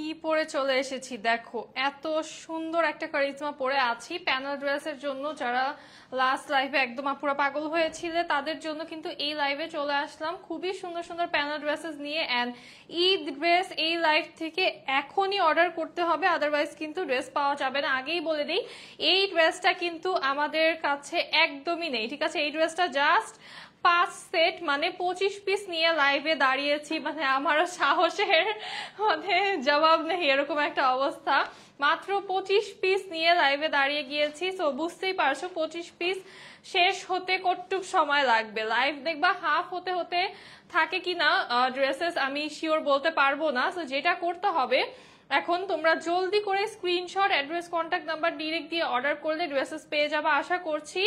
কি পরে চলে এসেছি দেখো, এত সুন্দর একটা কারিজমা পরে আছি প্যানেল ড্রেসের জন্য। যারা লাস্ট লাইভে একদম পুরো পাগল হয়েছিল তাদের জন্য কিন্তু এই লাইভে চলে আসলাম খুবই সুন্দর সুন্দর প্যানেল ড্রেসেস নিয়ে। অ্যান্ড ঈদ ড্রেস এই লাইভ থেকে এখনই অর্ডার করতে হবে, আদারওয়াইজ কিন্তু ড্রেস পাওয়া যাবে না। আগেই বলে দিই, এই ড্রেসটা কিন্তু আমাদের কাছে একদমই নেই, ঠিক আছে? এই ড্রেসটা জাস্ট 5 সেট মানে 25 পিস নিয়ে লাইভে দাঁড়িয়েছি, মানে আমারও সাহসের মানে জবাব নেই, এরকম একটা অবস্থা। মাত্র 25 পিস নিয়ে লাইভে দাঁড়িয়ে গিয়েছি, তো বুঝতেই পারছো 25 পিস শেষ হতে কতটুক সময় লাগবে। লাইভ দেখবা হাফ হতে হতে থাকে কিনা ড্রেসেস আমি শিওর বলতে পারবো না। তো যেটা করতে হবে এখন, তোমরা জলদি করে screenshot, address, contact number direct দিয়ে অর্ডার করলে ড্রেসেস পেয়ে যাবে আশা করছি।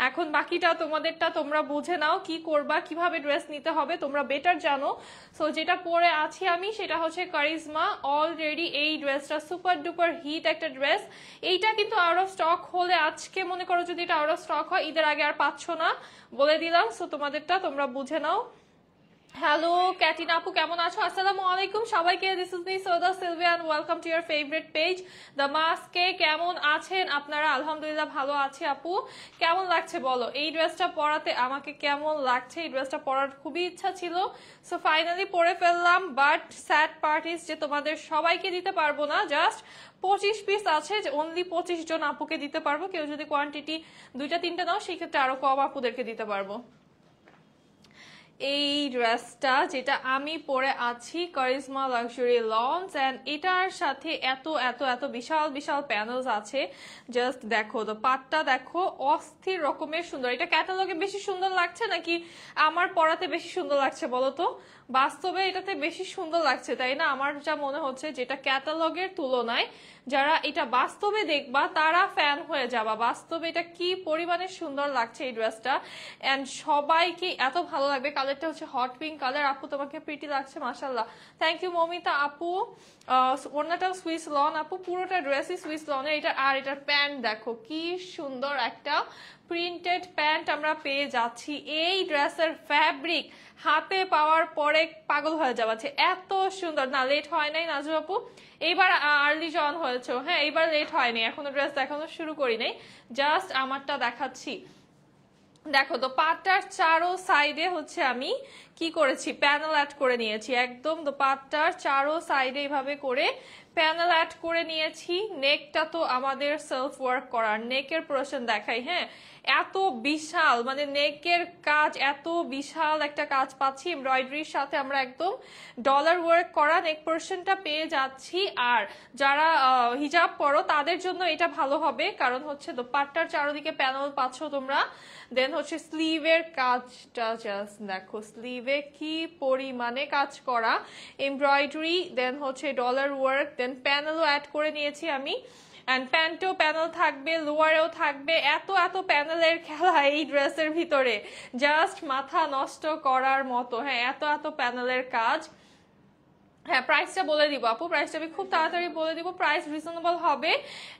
এখন বাকিটা তোমাদেরটা তোমরা বুঝে নাও, কি করবা, কিভাবে ড্রেস নিতে হবে তোমরা বেটার জানো। সো যেটা পরে আছি আমি সেটা হচ্ছে কারিজমা। অলরেডি এই ড্রেসটা সুপার ডুপার হিট একটা ড্রেস। এইটা কিন্তু আউট অফ স্টক হলে, আজকে মনে করো যদি এটা আউট অফ স্টক হয়, ঈদের আগে আর পাচ্ছ না, বলে দিলাম। সো তোমাদেরটা তোমরা বুঝে নাও। হ্যালো ক্যাটিনা আপু, কেমন আছো? আসসালামু আলাইকুম সবাইকে। This is me Souda Sylvia and welcome to your favourite page the মাস্কে। কেমন আছেন আপনারা? আলহামদুলিল্লাহ ভালো আছি আপু। কেমন লাগছে বলো এই ড্রেসটা পরাতে? আমাকে কেমন লাগছে? এই ড্রেসটা পরার খুবই ইচ্ছা ছিল, সো ফাইনালি পরে ফেললাম। বাট স্যাড পার্ট ইজ যে তোমাদের সবাইকে দিতে পারবো না, জাস্ট 25 পিস আছে, যে অনলি 25 জন আপুকে দিতে পারবো। কেউ যদি কোয়ান্টিটি 2টা 3টা নাও সেক্ষেত্রে আরো কম আপুদেরকে দিতে পারবো। এই ড্রেসটা যেটা আমি পরে আছি কারিজমা লাক্সারি লঞ্চ, এন্ড এটার সাথে এত এত এত বিশাল বিশাল প্যানেলস আছে। জাস্ট দেখো তো, পাটটা দেখো, অস্থির রকমের সুন্দর। এটা ক্যাটালগে বেশি সুন্দর লাগছে নাকি আমার পরাতে বেশি সুন্দর লাগছে বলো তো? বাস্তবে এটাতে বেশি সুন্দর লাগছে, তাই না? আমার যা মনে হচ্ছে, যেটা ক্যাটালগের তুলনায় যারা এটা বাস্তবে দেখবা তারা ফ্যান হয়ে যাবা। বাস্তবে এটা কি পরিমাণে সুন্দর লাগছে এই ড্রেসটা, এন্ড সবাইকে এত ভালো লাগবে। কালারটা হচ্ছে হট পিঙ্ক কালার। আপু তোমাকে প্রিটি লাগছে, মাশাআল্লাহ। থ্যাংক ইউ মমিতা আপু। ওড়নাটাও সুইস লন আপু, পুরোটা ড্রেসই সুইস লনের। এটা আর এটার প্যান্ট দেখো কি সুন্দর একটা প্রিন্টেড প্যান্ট আমরা পেয়ে যাচ্ছি। এই ড্রেসের ফ্যাব্রিক হাতে পাওয়ার পরে পাগল হয়ে যাচ্ছে, এত সুন্দর। না লেট হয় নাই নাজু আপু, এইবার আর্লি জন হয়েছে। হ্যাঁ এইবার লেট হয়নি, এখনো ড্রেস দেখানো শুরু করি নাই, জাস্ট আমারটা দেখাচ্ছি। দেখো তো, পাটটার চারো সাইডে হচ্ছে আমি কি করেছি, প্যানেল অ্যাড করে নিয়েছি একদম। তো পাটটার চারো সাইডে এইভাবে করে প্যানেল অ্যাড করে নিয়েছি। নেকটা তো আমাদের সেলফ ওয়ার্ক করার, নেকের পোর্শন দেখাই। হ্যাঁ এত বিশাল, মানে নেকের কাজ এত বিশাল একটা কাজ পাচ্ছি। এমব্রয়ডারির সাথে আমরা একদম ডলার ওয়ার্ক করা নেক পোর্শনটা পেয়ে যাচ্ছি। আর যারা হিজাব পরো তাদের জন্য এটা ভালো হবে, কারণ হচ্ছে দোপাট্টার চারদিকে প্যানেল পাচ্ছ তোমরা। দেন হচ্ছে স্লিভের কাজটা জাস্ট দেখো, স্লিভে কি পরিমাণে কাজ করা, এমব্রয়ডারি, দেন হচ্ছে ডলার ওয়ার্ক, দেন প্যানেলও অ্যাড করে নিয়েছি আমি। অ্যান্ড প্যান্টেও প্যানেল থাকবে, লোয়ারেও থাকবে। এত এত প্যানেলের খেলা এই ড্রেসের ভিতরে, জাস্ট মাথা নষ্ট করার মতো। হ্যাঁ এত এত প্যানেলের কাজ। হ্যাঁ প্রাইসটা বলে দিব আপু, প্রাইসটা আমি খুব তাড়াতাড়ি বলে দিব। প্রাইস রিজনেবল হবে।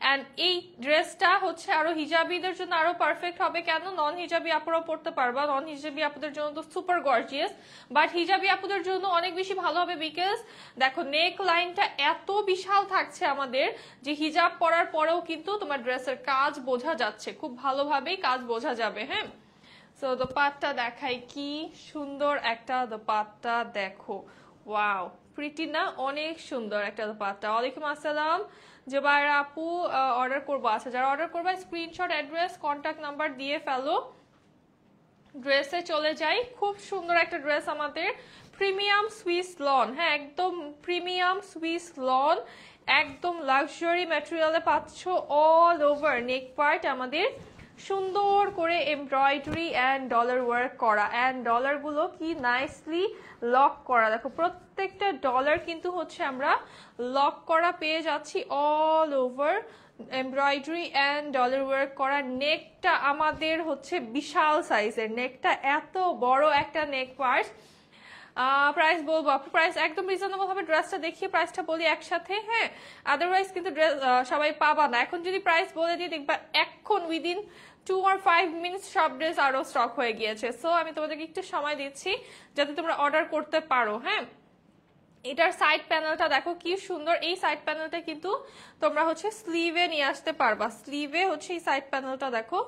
অ্যান্ড এই ড্রেসটা হচ্ছে আরো হিজাবিদের জন্য আরো পারফেক্ট হবে। কেন? নন হিজাবি আপুরাও পড়তে পারবা। নন হিজাবি আপুদের জন্য তো সুপার গর্জিয়াস, বাট হিজাবি আপুদের জন্য অনেক বেশি ভালো হবে। বিকজ দেখো নেক লাইনটা এত বিশাল থাকছে আমাদের, যে হিজাব পরার পরেও কিন্তু তোমার ড্রেসের কাজ বোঝা যাচ্ছে, খুব ভালোভাবেই কাজ বোঝা যাবে। হ্যাঁ সো দোপাট্টা দেখাই, কি সুন্দর একটা দোপাট্টা দেখো, ওয়াও প্রিটি না, অনেক সুন্দর একটা দোপাট্টা। ওয়ালাইকুম আসসালাম জুবাইরা আপু, অর্ডার করবো। আচ্ছা যারা অর্ডার করবে স্ক্রিনশট, অ্যাড্রেস, কন্ট্যাক্ট নাম্বার দিয়ে ফেলো। ড্রেসে চলে যাই। খুব সুন্দর একটা ড্রেস আমাদের, প্রিমিয়াম সুইস লন। হ্যাঁ একদম প্রিমিয়াম সুইস লন, একদম লাক্সারি ম্যাটেরিয়ালে পাচ্ছ। অল ওভার নেক পার্ট আমাদের সুন্দর করে এমব্রয়ডারি অ্যান্ড ডলার ওয়ার্ক করা, অ্যান্ড ডলার গুলো কি নাইসলি লক করা। দেখো প্রত্যেকটা ডলার কিন্তু হচ্ছে আমরা লক করা পেয়ে যাচ্ছি। All over embroidery and dollar work করা। নেকটা আমাদের হচ্ছে বিশাল সাইজের, নেকটা এত বড় একটা নেক পার্ট। প্রাইস বলবো আপু, প্রাইস একদম রিজনেবল হবে। ড্রেসটা দেখিয়ে প্রাইসটা বলি একসাথে। হ্যাঁ আদারওয়াইজ কিন্তু ড্রেস সবাই পাবা না। এখন যদি প্রাইস বলে দিই দেখবা এখন উইদিন 2 or 5 মিনিটস সব ড্রেস আরো স্টক হয়ে গিয়েছে। সো আমি তোমাদেরকে একটু সময় দিচ্ছি যাতে তোমরা অর্ডার করতে পারো। হ্যাঁ এটার সাইড প্যানেলটা দেখো কি সুন্দর। এই সাইড প্যানেলটা কিন্তু তোমরা হচ্ছে স্লিভে নিয়ে আসতে পারবা। স্লিভে হচ্ছে এই সাইড প্যানেলটা দেখো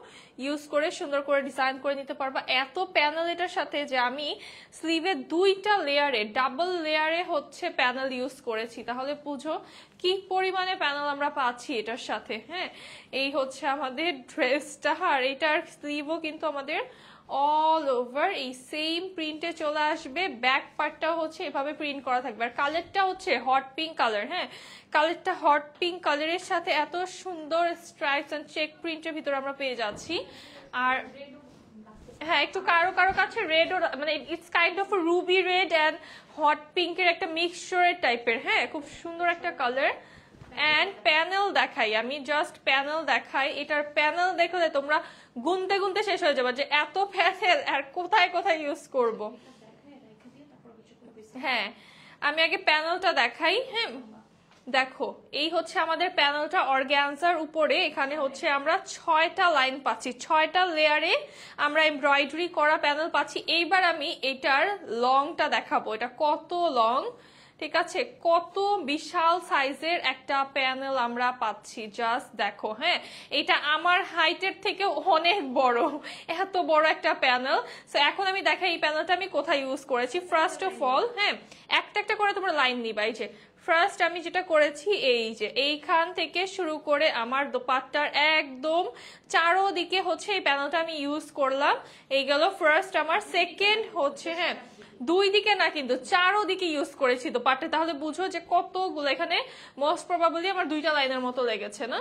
ইউজ করে সুন্দর করে ডিজাইন করে নিতে পারবা। এত প্যানেল এটার সাথে যে আমি স্লিভে 2টা লেয়ারে, ডাবল লেয়ারে হচ্ছে প্যানেল ইউজ করেছি। তাহলে বুঝো কি পরিমাণে প্যানেল আমরা পাচ্ছি এটার সাথে। হ্যাঁ, এই হচ্ছে আমাদের ড্রেসটা। আর এটার স্লিভও কিন্তু আমাদের অল ওভার এই সেম প্রিন্টে চলে আসবে। ব্যাক পার্টটাও হচ্ছে এভাবে প্রিন্ট করা থাকবে। আর কালারটা হচ্ছে হট পিঙ্ক কালার। হ্যাঁ, কালারটা হট পিঙ্ক কালারের সাথে এত সুন্দর স্ট্রাইপস এন্ড চেক প্রিন্টের ভিতরে আমরা পেয়ে যাচ্ছি। আর হ্যাঁ, একটু কারো কারো কাছে রেড, মানে it's kind of ruby red and hot পিঙ্কের একটা মিক্সচারের টাইপের। হ্যাঁ, খুব সুন্দর একটা কালার। অ্যান্ড প্যানেল দেখাই, আমি জাস্ট প্যানেল দেখাই। এটার প্যানেল দেখলে তোমরা গুনতে গুনতে শেষ হয়ে যাবে যে এত প্যানেল আর কোথায় কোথায় ইউজ করব। হ্যাঁ, আমি আগে প্যানেলটা দেখাই। হ্যাঁ, দেখো এই হচ্ছে আমাদের প্যানেলটা অর্গানজার উপরে। এখানে হচ্ছে আমরা 6টা লাইন পাচ্ছি, 6টা লেয়ারে আমরা এমব্রয়ডারি করা প্যানেল পাচ্ছি। এইবার আমি এটার লংটা দেখাবো, এটা কত লং। ঠিক আছে, কত বিশাল সাইজের একটা প্যানেল আমরা পাচ্ছি, জাস্ট দেখো। হ্যাঁ, এটা আমার হাইটের থেকে অনেক বড়, এত বড় একটা প্যানেল। সো এখন আমি দেখাই এই প্যানেলটা আমি কোথায় ইউজ করেছি। ফার্স্ট অফ অল, হ্যাঁ, একটা একটা করে তোমরা লাইন নিবা। এই যে ফার্স্ট আমি যেটা করেছি, এই যে এইখান থেকে শুরু করে আমার দোপাট্টার একদম চারোদিকে হচ্ছে এই প্যানেলটা আমি ইউজ করলাম। এই গেল ফার্স্ট আমার। সেকেন্ড হচ্ছে, হ্যাঁ, 2 দিকে না কিন্তু 4 দিকে ইউজ করেছি দোপাট্টা। তাহলে বুঝো যে কতগুলো, এখানে মোস্ট প্রবাবলি আমার 2টা লাইনের মতো লেগেছে না।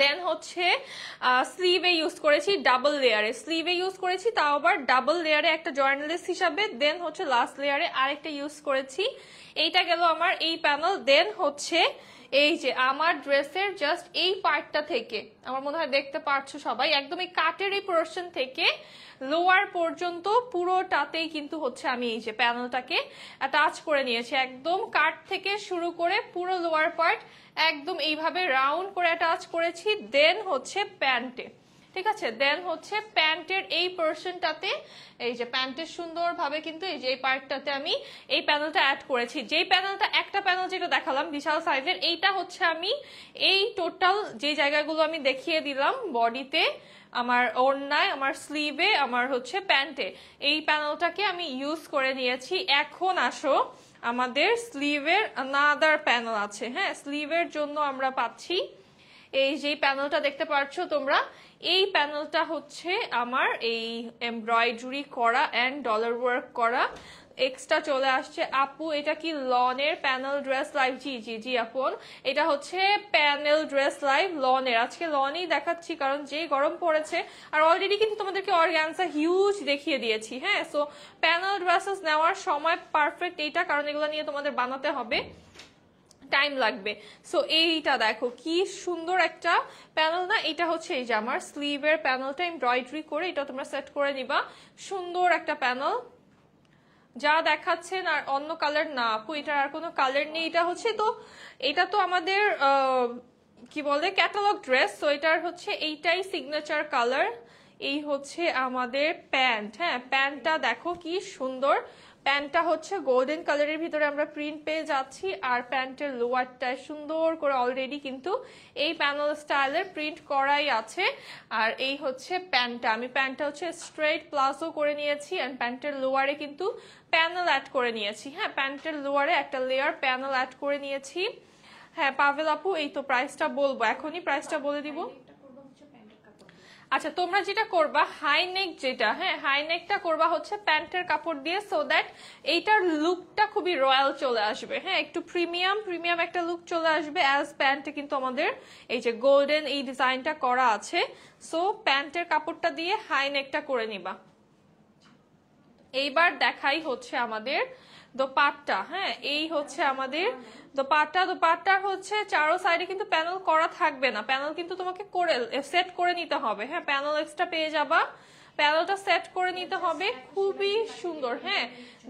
দেন হচ্ছে স্লিভে ইউজ করেছি ডাবল লেয়ারে, স্লিভে ইউজ করেছি তাও আবার ডাবল লেয়ারে একটা জয়েন্টলেস হিসাবে। দেন হচ্ছে লাস্ট লেয়ারে আরেকটা ইউজ করেছি। এইটা গেল আমার এই প্যানেল। দেন হচ্ছে এই যে আমার ড্রেসের জাস্ট এই পার্টটা থেকে, আমার মনে হয় দেখতে পাচ্ছ সবাই, একদম এই কাটের এই পোর্শন থেকে লোয়ার পর্যন্ত পুরোটাতেই কিন্তু হচ্ছে আমি এই যে প্যানেলটাকে অ্যাটাচ করে নিয়েছি। একদম কাট থেকে শুরু করে পুরো লোয়ার পার্ট একদম এইভাবে রাউন্ড করে অ্যাটাচ করেছি। দেন হচ্ছে প্যান্টে, ঠিক আছে, দেন হচ্ছে প্যান্টের এই পোর্শনটাতে, এই যে প্যান্টের সুন্দরভাবে কিন্তু এই যে এই পার্টটাতে আমি এই প্যানেলটা অ্যাড করেছি। যেই প্যানেলটা, একটা প্যানেল যেটা দেখালাম বিশাল সাইজের, এইটা হচ্ছে আমি এই টোটাল যে জায়গাগুলো আমি দেখিয়ে দিলাম, বডিতে, আমার ওড়নায়, আমার স্লিভে, আমার হচ্ছে প্যান্টে, এই প্যানেলটাকে আমি ইউজ করে নিয়েছি। এখন আসো আমাদের স্লিভের আনাদার প্যানেল আছে। হ্যাঁ, স্লিভের জন্য আমরা পাচ্ছি এই যে প্যানেলটা দেখতে পাচ্ছ তোমরা। এই প্যানেলটা হচ্ছে আমার এই এমব্রয়ডারি করা এন্ড ডলার ওয়ার্ক করা এক্সট্রা চলে আসছে। আপু এটা কি লনের প্যানেল ড্রেস লাইভ? জি জি জি আপন, এটা হচ্ছে প্যানেল ড্রেস লাইভ লনের। আজকে লনই দেখাচ্ছি কারণ যে গরম পড়েছে, আর অলরেডি কিন্তু তোমাদেরকে অর্গানজা হিউজ দেখিয়ে দিয়েছি। হ্যাঁ, সো প্যানেল ড্রেসেস নেওয়ার সময় পারফেক্ট এইটা, কারণ এগুলো নিয়ে তোমাদের বানাতে হবে, টাইম লাগবে। সো এইটা দেখো কি সুন্দর একটা প্যানেল না। এটা হচ্ছে এই যে আমার স্লিভের প্যানেলটা এমব্রয়ডারি করে, এটা তোমরা সেট করে নিবা। সুন্দর একটা প্যানেল, যা দেখাচ্ছেন আর অন্য কালার না আপু, এটার আর কোনো কালার নেই। এটা হচ্ছে, তো এটা তো আমাদের কি বলে ক্যাটালগ ড্রেস, তো এটার হচ্ছে এইটাই সিগনেচার কালার। এই হচ্ছে আমাদের প্যান্ট। হ্যাঁ, প্যান্টটা দেখো কি সুন্দর। প্যান্টটা হচ্ছে গোল্ডেন কালারের ভিতরে আমরা প্রিন্ট পেয়ে যাচ্ছি। আর প্যান্টের লোয়ারটায় সুন্দর করে অলরেডি কিন্তু এই প্যানেল স্টাইলের প্রিন্ট করাই আছে। আর এই হচ্ছে প্যান্টটা, আমি প্যান্টটা হচ্ছে স্ট্রেট প্লাজো করে নিয়েছি। আর প্যান্টের লোয়ারে কিন্তু প্যানেল অ্যাড করে নিয়েছি। হ্যাঁ, প্যান্টের লোয়ারে একটা লেয়ার প্যানেল অ্যাড করে নিয়েছি। হ্যাঁ পাভেল আপু, এই তো প্রাইসটা বলবো, এখনই প্রাইসটা বলে দিব। আচ্ছা, তোমরা যেটা করবা হাই নেক যেটা, হ্যাঁ হাই নেকটা করবা হচ্ছে প্যান্টের কাপড় দিয়ে, সো দ্যাট এইটার লুকটা খুবই রয়্যাল চলে আসবে। হ্যাঁ, একটু প্রিমিয়াম প্রিমিয়াম একটা লুক চলে আসবে। অ্যাজ প্যান্টে কিন্তু আমাদের এই যে গোল্ডেন এই ডিজাইনটা করা আছে, সো প্যান্টের কাপড়টা দিয়ে হাই নেকটা করে নিবা। এইবার দেখাই হচ্ছে আমাদের দোপাট্টা। হ্যাঁ, এই হচ্ছে আমাদের দোপাট্টা। দোপাট্টার হচ্ছে চারো সাইডে কিন্তু প্যানেল করা থাকবে না, প্যানেল কিন্তু তোমাকে করে সেট করে নিতে হবে। হ্যাঁ, প্যানেল এক্সট্রা পেয়ে যাবা, প্যানেলটা সেট করে নিতে হবে। খুবই সুন্দর। হ্যাঁ,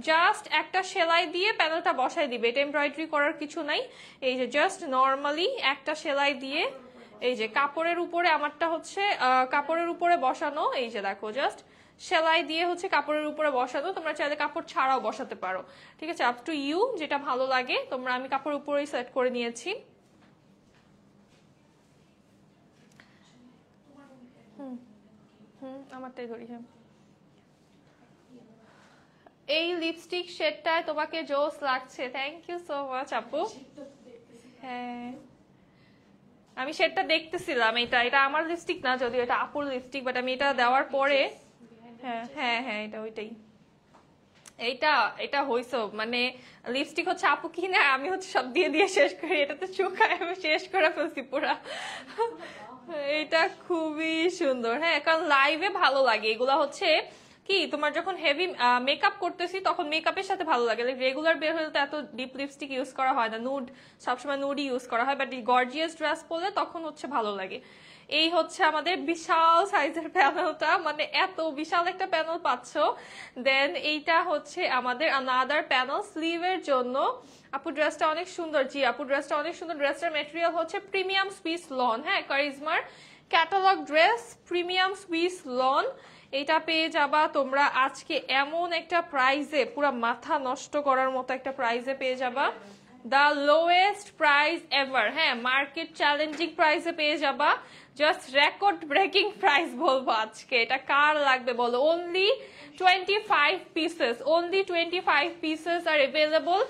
জাস্ট একটা সেলাই দিয়ে প্যানেলটা বসাই দিবে, এটা এমব্রয়ডারি করার কিছু নাই। এই যে জাস্ট নর্মালি একটা সেলাই দিয়ে এই যে কাপড়ের উপরে আমারটা হচ্ছে কাপড়ের উপরে বসানো, এই যে দেখো জাস্ট সেলাই দিয়ে হচ্ছে কাপড়ের উপরে বসানো, তোমরা চাইলে কাপড় ছাড়াও বসাতে পারো, ঠিক আছে, আপ টু ইউ, যেটা ভালো লাগে তোমরা। আমি কাপড়ের উপরেই সেট করে নিয়েছি। আমারটাই ধরি। হ্যাঁ, এই লিপস্টিক শেডটায় তোমাকে জোস লাগছে, থ্যাংক ইউ সো মাচ আপু। হ্যাঁ, আমি শেডটা দেখতেছিলাম, এটা এটা আমার লিপস্টিক না, যদিও এটা আপুর লিপস্টিক, বাট আমি এটা দেওয়ার পরে হ্যাঁ হ্যাঁ হ্যাঁ এটা ওইটাই। এইটা এটা হইছো মানে লিপস্টিক হচ্ছে আপু কিনে আমি হচ্ছে সব দিয়ে দিয়ে শেষ করি, এটা তো চোখায় আমি শেষ করে ফেলছি পুরা। এটা খুবই সুন্দর। হ্যাঁ, কারণ লাইভে ভালো লাগে এগুলা, হচ্ছে কি তোমার যখন হেভি মেকআপ করতেছি তখন মেকআপের সাথে ভালো লাগে, রেগুলার বের হলে তো এত ডিপ লিপস্টিক ইউজ করা হয় না, নুড সবসময় নুডই ইউজ করা হয়, বাট গর্জিয়াস ড্রেস পরলে তখন হচ্ছে ভালো লাগে। এই হচ্ছে আমাদের বিশাল সাইজের প্যানেলটা, মানে এত বিশাল একটা প্যানেল পাচ্ছ। দেন এইটা হচ্ছে আমাদের আনাদার প্যানেল স্লিভের জন্য। আপু ড্রেসটা অনেক সুন্দর। জি আপু ড্রেসটা অনেক সুন্দর। ড্রেসটার মেটেরিয়াল হচ্ছে প্রিমিয়াম সুইস লন। হ্যাঁ, কারিজমার catalogue dress, premium Swiss lawn. এটা পেয়ে যাবা তোমরা আজকে এমন একটা প্রাইজে, পুরো মাথা নষ্ট করার মতো একটা প্রাইজে পেয়ে যাবা, দ্য লোয়েস্ট প্রাইস এভার। হ্যাঁ, মার্কেট চ্যালেঞ্জিং প্রাইসে পেয়ে যাবা, জাস্ট রেকর্ড ব্রেকিং প্রাইস বলবো আজকে। এটা কার লাগবে বলো? অনলি 25 পিসেস, অনলি 25 পিসেস আর অ্যাভেলেবল।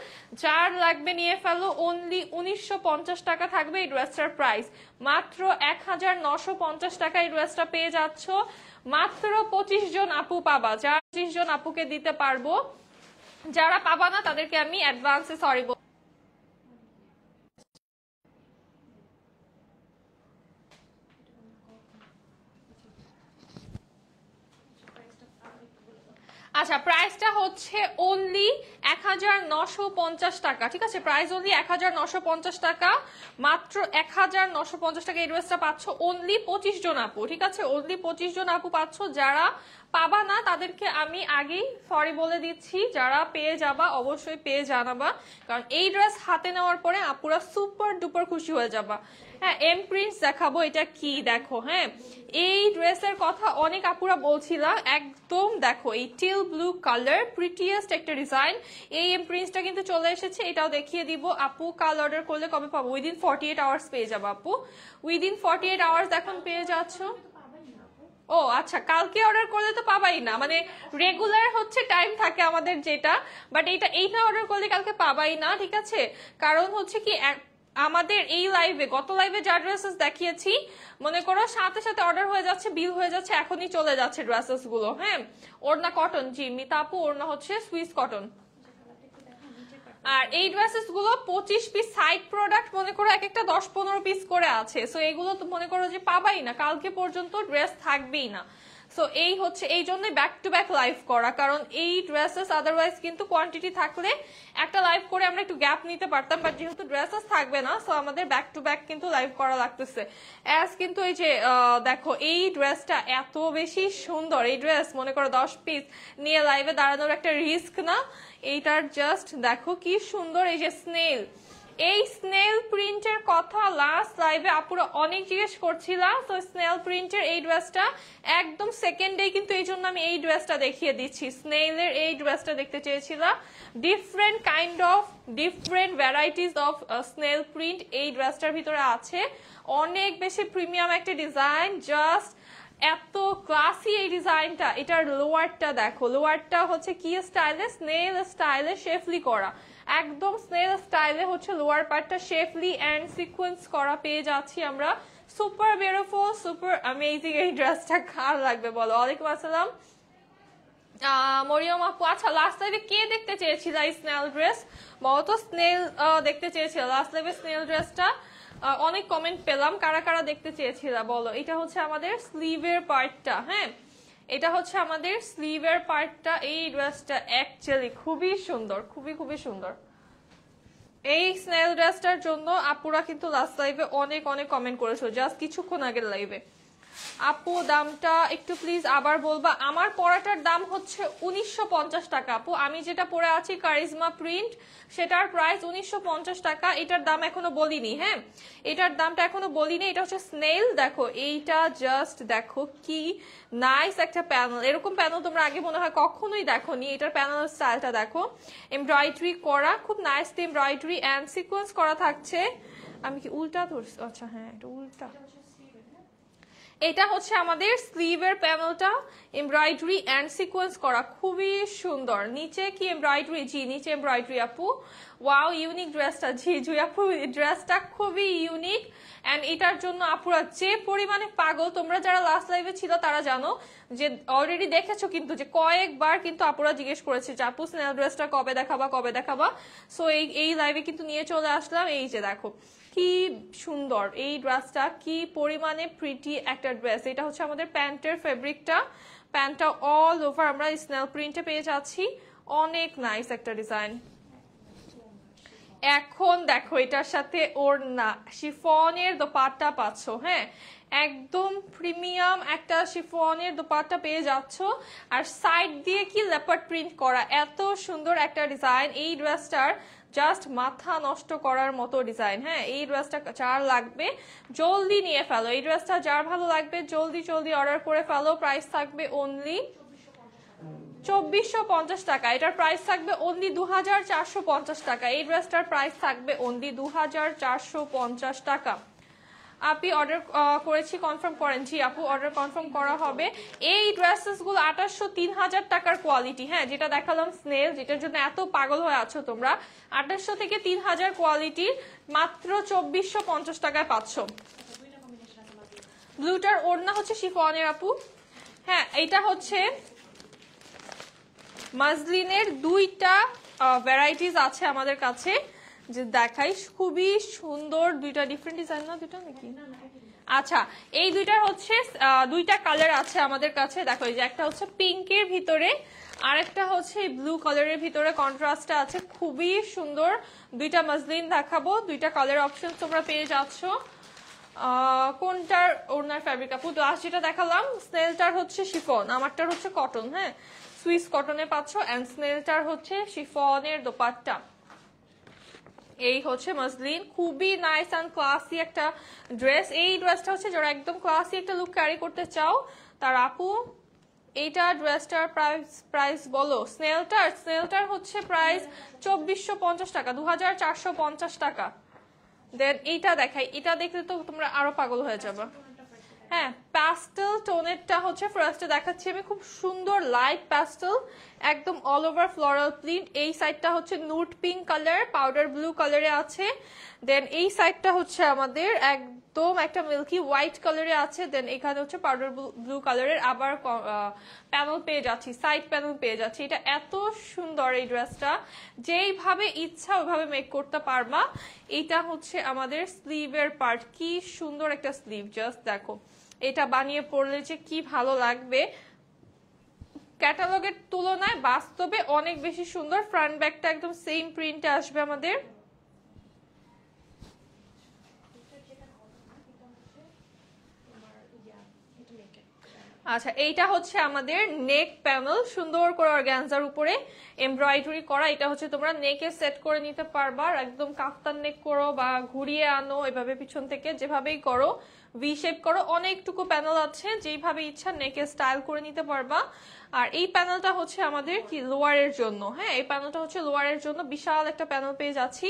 যার লাগবে নিয়ে ফেলো। অনলি 1950 টাকা থাকবে এই ড্রেসটার প্রাইস, মাত্র 1950 টাকা এই ড্রেসটা পেয়ে যাচ্ছ। মাত্র 25 জন আপু পাবা, যার 25 জন আপুকে দিতে পারবো। যারা পাবা না তাদেরকে আমি অ্যাডভান্সে সরি। আচ্ছা, প্রাইসটা হচ্ছে অনলি 1950 টাকা, ঠিক আছে, প্রাইস অনলি 1950 টাকা, মাত্র 1950 টাকা এই ড্রেসটা পাচ্ছ অনলি 25 জন আপু, ঠিক আছে, অনলি 25 জন আপু পাচ্ছ। যারা পাবা না তাদেরকে আমি আগেই সরি বলে দিচ্ছি, যারা পেয়ে যাবা অবশ্যই পেয়ে জানাবা, কারণ এই ড্রেস হাতে নেওয়ার পরে আপুরা সুপার ডুপার খুশি হয়ে যাবা। হ্যাঁ, এম প্রিন্টস দেখাবো, এটা কি দেখো। হ্যাঁ, এই ড্রেসের কথা অনেক আপুরা বলছিলাম, একদম দেখো এই টিল ব্লু কালার, প্রিটিয়েস্ট একটা ডিজাইন। এই এম প্রিন্টসটা কিন্তু চলে এসেছে, এটাও দেখিয়ে দিব। আপু কাল অর্ডার করলে কবে পাবো? উইদিন 48 আওয়ার্স পেয়ে যাবো আপু, উইদিন 48 আওয়ার্স এখন পেয়ে যাচ্ছ। ও আচ্ছা, কালকে অর্ডার করলে তো পাবাই না, মানে রেগুলার হচ্ছে টাইম থাকে আমাদের যেটা, বাট এইটা অর্ডার করলে কালকে পাবাই না, ঠিক আছে। কারণ হচ্ছে কি আমাদের এই লাইভে, গত লাইভে যা ড্রেসেস দেখিয়েছি, মনে করো সাথে সাথে অর্ডার হয়ে যাচ্ছে, বিল হয়ে যাচ্ছে, এখনই চলে যাচ্ছে ড্রেসেস গুলো। হ্যাঁ, ওড়না কটন, জি মিতা আপু ওড়না হচ্ছে সুইস কটন। আর এই ড্রেসেস গুলো 25 পিস সাইড প্রোডাক্ট, মনে করো এক একটা 10-15 পিস করে আছে। সো এগুলো তো মনে করো যে পাবাই না, কালকে পর্যন্ত ড্রেস থাকবেই না। সো এই হচ্ছে, এই জন্যই ব্যাক টু ব্যাক লাইভ করা, কারণ এই ড্রেসেস আদারওয়াইজ কিন্তু কোয়ান্টিটি থাকলে একটা লাইভ করে আমরা একটু গ্যাপ নিতে পারতাম, বাট যেহেতু ড্রেসেস থাকবে না, সো আমাদের ব্যাক টু ব্যাক কিন্তু লাইভ করা লাগতেছে। অ্যাজ কিন্তু এই যে দেখো এই ড্রেসটা এত বেশি সুন্দর, এই ড্রেস মনে করো 10 পিস নিয়ে লাইভে দাঁড়ানোর একটা রিস্ক না। এইটার জাস্ট দেখো কি সুন্দর, এই যে স্নেল, এই স্নেল প্রিন্টের কথা লাস্ট লাইভে আপুরা অনেক জিজ্ঞেস করছিলাম। তো স্নেল প্রিন্টের এই ড্রেসটা একদম সেকেন্ডে কিন্তু এই জন্য আমি এই ড্রেসটা দেখিয়ে দিচ্ছি। স্নেলের এই ড্রেসটা দেখতে চেয়েছিলাম, different kind of different varieties of snail print এই ড্রেসটার ভিতরে আছে। অনেক বেশি প্রিমিয়াম একটা ডিজাইন, জাস্ট এত ক্লাসি এই ডিজাইনটা। এটার লোয়ারটা দেখো, লোয়ারটা হচ্ছে কি স্টাইলে, স্নেল স্টাইলে শেফলি করা, একদম স্নেল স্টাইলে হচ্ছে লোয়ার পার্টটা শেফলি এন্ড সিকোয়েন্স করা পেয়ে যাচ্ছি আমরা। সুপার বিউটিফুল, সুপার অ্যামেজিং এই ড্রেসটা কার লাগবে বলো? ওয়ালাইকুম আসসালাম মরিয়ম আপু। আচ্ছা, লাস্ট লাইভে কে দেখতে চেয়েছিল এই স্নেল ড্রেস বলো তো? স্নেল দেখতে চেয়েছিল লাস্ট লাইভে স্নেল ড্রেসটা, অনেক কমেন্ট পেলাম, কারা কারা দেখতে চেয়েছিল বলো? এটা হচ্ছে আমাদের স্লিভের পার্টটা। হ্যাঁ, এটা হচ্ছে আমাদের স্লিভের পার্টটা। এই ড্রেসটা অ্যাকচুয়ালি খুবই সুন্দর, খুবই খুবই সুন্দর। এই স্নেল ড্রেসটার জন্য আপুরা কিন্তু লাস্ট লাইভে অনেক অনেক কমেন্ট করেছো, জাস্ট কিছুক্ষণ আগের লাইভে। আপু দামটা একটু প্লিজ আবার বলবা। আমার পরাটার দাম হচ্ছে 1950 টাকা আপু। আমি যেটা পরে আছি কারিজমা প্রিন্ট, সেটার প্রাইস 1950 টাকা। এটার দাম এখনো বলিনি, হ্যাঁ এটার দামটা এখনো বলিনি। এটা হচ্ছে স্নেল, দেখো এইটা জাস্ট দেখো কি নাইস একটা প্যানেল। এরকম প্যানেল তোমরা আগে মনে হয় কখনোই দেখোনি। এটার প্যানেল স্টাইলটা দেখো, এমব্রয়ডারি করা, খুব নাইস এমব্রয়ডারি অ্যান্ড সিকোয়েন্স করা থাকছে। আমি কি উল্টা ধরছি? আচ্ছা হ্যাঁ এটা উল্টা। এটা হচ্ছে আমাদের স্লিভের প্যানেলটা, এমব্রয়ডারি এন্ড সিকোয়েন্স করা, খুবই সুন্দর। নিচে কি এমব্রয়ডারি? জি নিচে এমব্রয়ডারি আপু। ওয়াও ইউনিক ড্রেসটা। জি জুই আপু ড্রেসটা খুবই ইউনিক এন্ড এটার জন্য আপুরা যে পরিমাণে পাগল, তোমরা যারা লাস্ট লাইভে ছিল তারা জানো যে অলরেডি দেখেছো কিন্তু যে কয়েকবার কিন্তু আপুরা জিজ্ঞেস করেছে যে আপু স্নেল ড্রেসটা কবে দেখাবা কবে দেখাবা। সো এই লাইভে কিন্তু নিয়ে চলে আসলাম। এই যে দেখো কি সুন্দর এই ড্রেসটা, কি পরিমাণে প্রিটি একটা ড্রেস। এটা হচ্ছে আমাদের প্যান্টের ফেব্রিকটা, প্যান্টটা অল ওভার আমরা স্নেল প্রিন্টে পেয়ে যাচ্ছি। অনেক নাইস একটা ডিজাইন। এখন দেখো এটার সাথে ওড়না, শিফনের দোপাট্টা পাচ্ছ, হ্যাঁ একদম প্রিমিয়াম একটা শিফনের দোপাট্টা পেয়ে যাচ্ছ। আর সাইড দিয়ে কি লেপার্ড প্রিন্ট করা, এত সুন্দর একটা ডিজাইন। এই ড্রেসটার জাস্ট মাথা নষ্ট করার মতো ডিজাইন। হ্যাঁ এই ড্রেসটা যার লাগবে জলদি নিয়ে ফেলো, এই ড্রেসটা যার ভালো লাগবে জলদি জলদি অর্ডার করে ফেলো। প্রাইস থাকবে অনলি 2450 টাকা। এটার প্রাইস থাকবে অনলি 2450 টাকা। এই ড্রেসটার প্রাইস থাকবে অনলি 2450 টাকা। আপনি অর্ডার করেছি কনফার্ম করেন? জি আপু অর্ডার কনফার্ম করা হবে। এই ড্রেসেস গুলো 2800-3000 টাকার কোয়ালিটি, হ্যাঁ যেটা দেখালাম স্নেল, যেটার জন্য এত পাগল হয়ে আছো তোমরা, 2800 থেকে 3000 কোয়ালিটির মাত্র 2450 টাকায় পাচ্ছ। ব্লুটার ওড়না হচ্ছে শিফনের আপু। হ্যাঁ এটা হচ্ছে মাসলিনের দুইটা ভ্যারাইটিস আছে আমাদের কাছে, যে দেখাই খুবই সুন্দর দুইটা ডিফারেন্ট ডিজাইন। না দুইটা নাকি? আচ্ছা এই দুইটার হচ্ছে দুইটা কালার আছে আমাদের কাছে। দেখো এই যে একটা হচ্ছে পিঙ্কের ভিতরে আর একটা হচ্ছে ব্লু কালারের ভিতরে, কন্ট্রাস্টটা আছে, খুবই সুন্দর। দুইটা মাসলিন দেখাবো, দুইটা কালার অপশন তোমরা পেয়ে যাচ্ছ। কোনটার ওড়নার ফ্যাব্রিক আপু? তো আজ যেটা দেখালাম স্নেলটার হচ্ছে শিফন, আমারটার হচ্ছে কটন, হ্যাঁ সুইস কটনে পাচ্ছ। এন্ড স্নেলটার হচ্ছে শিফনের দোপাট্টা। এই হচ্ছে মাসলিন, খুবই নাইস এন্ড ক্লাসি একটা ড্রেস। এই ড্রেসটা হচ্ছে যারা একদম ক্লাসি একটা লুক ক্যারি করতে চাও তার আপু এইটা ড্রেসটার প্রাইস বলো। স্নেলটার হচ্ছে প্রাইস 2450 টাকা, 2450 টাকা। দেন এইটা দেখাই, এটা দেখলে তো তোমরা আরো পাগল হয়ে যাবে। হ্যাঁ প্যাস্টেল টোনেরটা হচ্ছে ফার্স্টে দেখাচ্ছি আমি, খুব সুন্দর লাইট প্যাস্টেল, একদম অল ওভার ফ্লোরাল প্রিন্ট। এই সাইডটা হচ্ছে নুট পিঙ্ক কালার, পাউডার ব্লু কালারে আছে। দেন এই সাইডটা হচ্ছে আমাদের একদম একটা মিল্কি হোয়াইট কালারে আছে। দেন এখানে হচ্ছে পাউডার ব্লু কালারের আবার প্যানেল পেয়ে যাচ্ছি, সাইড প্যানেল পেয়ে যাচ্ছি। এটা এত সুন্দর এই ড্রেসটা, যেইভাবে ইচ্ছা ওইভাবে মেক করতে পারবা। এটা হচ্ছে আমাদের স্লিভের পার্ট, কি সুন্দর একটা স্লিভ, জাস্ট দেখো এটা বানিয়ে পড়লে যে কি ভালো লাগবে। ক্যাটালগের তুলনায় বাস্তবে অনেক বেশি সুন্দর। ফ্রন্ট ব্যাকটা একদম সেম প্রিন্টে আসবে আমাদের। আচ্ছা এইটা হচ্ছে আমাদের নেক প্যানেল, সুন্দর করে অর্গানজার উপরে এমব্রয়ডারি করা। এটা হচ্ছে তোমরা নেকে সেট করে নিতে পারবা, একদম কাফতান নেক করো বা ঘুরিয়ে আনো, এভাবে পিছন থেকে যেভাবেই করো, ভি শেপ করো, অনেকটুকু প্যানেল আছে, যেইভাবে ইচ্ছা নেকে স্টাইল করে নিতে পারবা। আর এই প্যানেলটা হচ্ছে আমাদের কি লোয়ারের জন্য, হ্যাঁ এই প্যানেলটা হচ্ছে লোয়ারের জন্য, বিশাল একটা প্যানেল পেয়ে যাচ্ছি।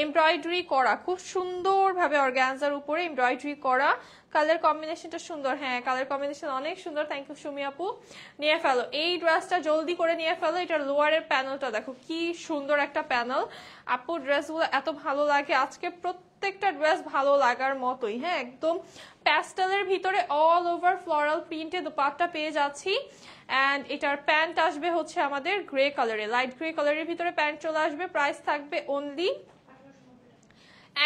এমব্রয়ডারি করা, খুব সুন্দরভাবে অর্গানজার উপরে এমব্রয়ডারি করা। কালার কম্বিনেশনটা সুন্দর, হ্যাঁ কালার কম্বিনেশন অনেক সুন্দর। থ্যাংক ইউ সুমি আপু। নিয়ে ফেলো এই ড্রেসটা, জলদি করে নিয়ে ফেলো। এটার লোয়ারের প্যানেলটা দেখো কি সুন্দর একটা প্যানেল। আপু ড্রেসগুলো এত ভালো লাগে আজকে, প্রত্যেকটা ড্রেস ভালো লাগার মতোই। হ্যাঁ একদম প্যাস্টেলের ভিতরে অল ওভার ফ্লোরাল প্রিন্টে দোপাট্টা পেয়ে যাচ্ছি। অ্যান্ড এটার প্যান্ট আসবে হচ্ছে আমাদের গ্রে কালারে, লাইট গ্রে কালারের ভিতরে প্যান্ট চলে আসবে। প্রাইস থাকবে অনলি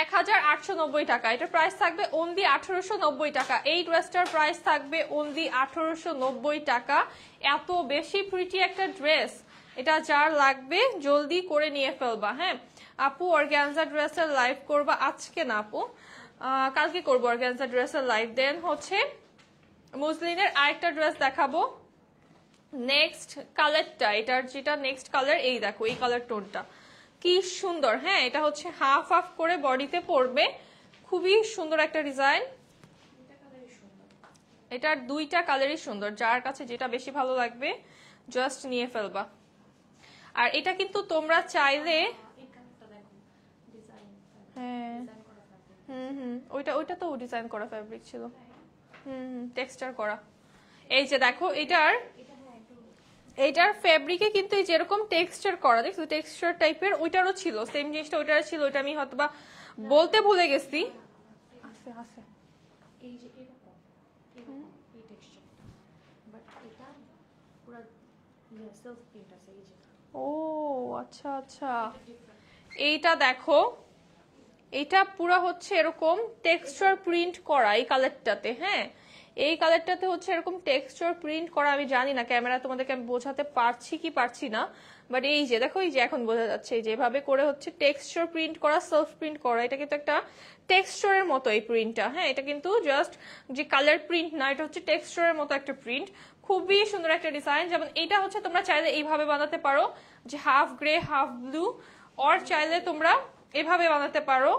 1890 টাকা। এটার প্রাইস থাকবে অনলি 1890 টাকা। এই ড্রেসটার প্রাইস থাকবে অনলি 1890 টাকা। এত বেশি প্রিটি একটা ড্রেস, এটা যার লাগবে জলদি করে নিয়ে ফেলবা। হ্যাঁ আপু অর্গানজা ড্রেসের লাইভ করবা আজকে না আপু, কালকে করবো অর্গানজা ড্রেসের লাইভ। দেন হচ্ছে মুসলিনের আরেকটা ড্রেস দেখাবো। নেক্সট কালারটা, এটার যেটা নেক্সট কালার, এই দেখো এই কালার টোনটা কি সুন্দর। হ্যাঁ, এটা হচ্ছে হাফ হাফ করে বডিতে পড়বে, খুবই সুন্দর একটা ডিজাইন। এটার দুইটা কালারই সুন্দর, যার কাছে যেটা বেশি ভালো লাগবে জাস্ট নিয়ে ফেলবা। আর এটা কিন্তু তোমরা চাইলে হ্যাঁ ওইটা ওইটা তো ডিজাইন করা ফ্যাব্রিক ছিল, টেক্সচার করা। এই যে দেখো এইটার ফেব্রিকে কিন্তু এই যেরকম টেক্সচার করা, দেখছো টেক্সচার টাইপের, ওইটারও ছিল সেম জিনিসটা, ওইটারও ছিল, ওইটা আমি হয়তো বা বলতে ভুলে গেছি। আছে আছে এই যে এরকম এই টেক্সচারটা, বাট এটা পুরো সেলফ প্রিন্ট আছে এই যে। ও আচ্ছা আচ্ছা, এইটা দেখো এটা পুরো হচ্ছে এরকম টেক্সচার প্রিন্ট করা এই কালারটাতে। হ্যাঁ, এই কালারটাতে হচ্ছে এরকম টেক্সচার প্রিন্ট করা। আমি জানি না ক্যামেরা তোমাদেরকে আমি বোঝাতে পারছি কি পারছি না, বাট এই যে দেখো এই যে এখন বোঝা যাচ্ছে, এই যে এভাবে করে হচ্ছে টেক্সচার প্রিন্ট করা, সেলফ প্রিন্ট করা। এটা কিন্তু একটা টেক্সচারের মতো এই প্রিন্টটা। হ্যাঁ, এটা কিন্তু জাস্ট যে কালার প্রিন্ট না, এটা হচ্ছে টেক্সচারের মতো একটা প্রিন্ট, খুবই সুন্দর একটা ডিজাইন। যেমন এটা হচ্ছে তোমরা চাইলে এইভাবে বানাতে পারো যে half grey half blue, or চাইলে তোমরা এভাবে বানাতে পারো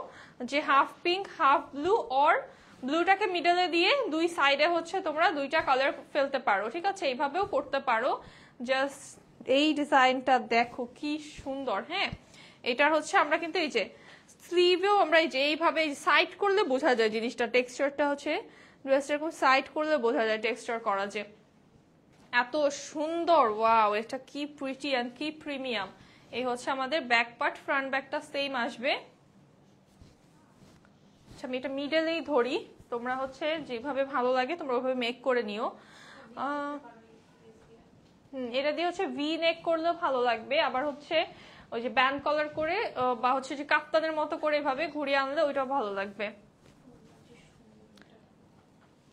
যে half pink half blue, or ব্লুটাকে মিডলে দিয়ে দুই সাইডে হচ্ছে তোমরা দুইটা কালার ফেলতে পারো। ঠিক আছে, এইভাবেও করতে পারো। জাস্ট এই ডিজাইনটা দেখো কি সুন্দর। হ্যাঁ, এটার হচ্ছে আমরা কিন্তু এই যে স্লিভেও আমরা এই যে এইভাবে সাইড করলে বোঝা যায় জিনিসটা, টেক্সচারটা হচ্ছে ড্রেসটা এরকম সাইড করলে বোঝা যায় টেক্সচার করা যে এত সুন্দর। ওয়াও, এটা কি প্রিটি এন্ড কি প্রিমিয়াম। এই হচ্ছে আমাদের ব্যাক পার্ট, ফ্রন্ট ব্যাকটা সেম আসবে। আমি এটা মিডলেই ধরি, তোমরা হচ্ছে যেভাবে ভালো লাগে তোমরা ওইভাবে মেক করে নিও। এটা দিয়ে হচ্ছে ভি নেক করলেও ভালো লাগবে, আবার হচ্ছে ওই যে ব্যান্ড কলার করে বা হচ্ছে যে কাপ্তানের মতো করে এভাবে ঘুরিয়ে আনলে ওইটাও ভালো লাগবে।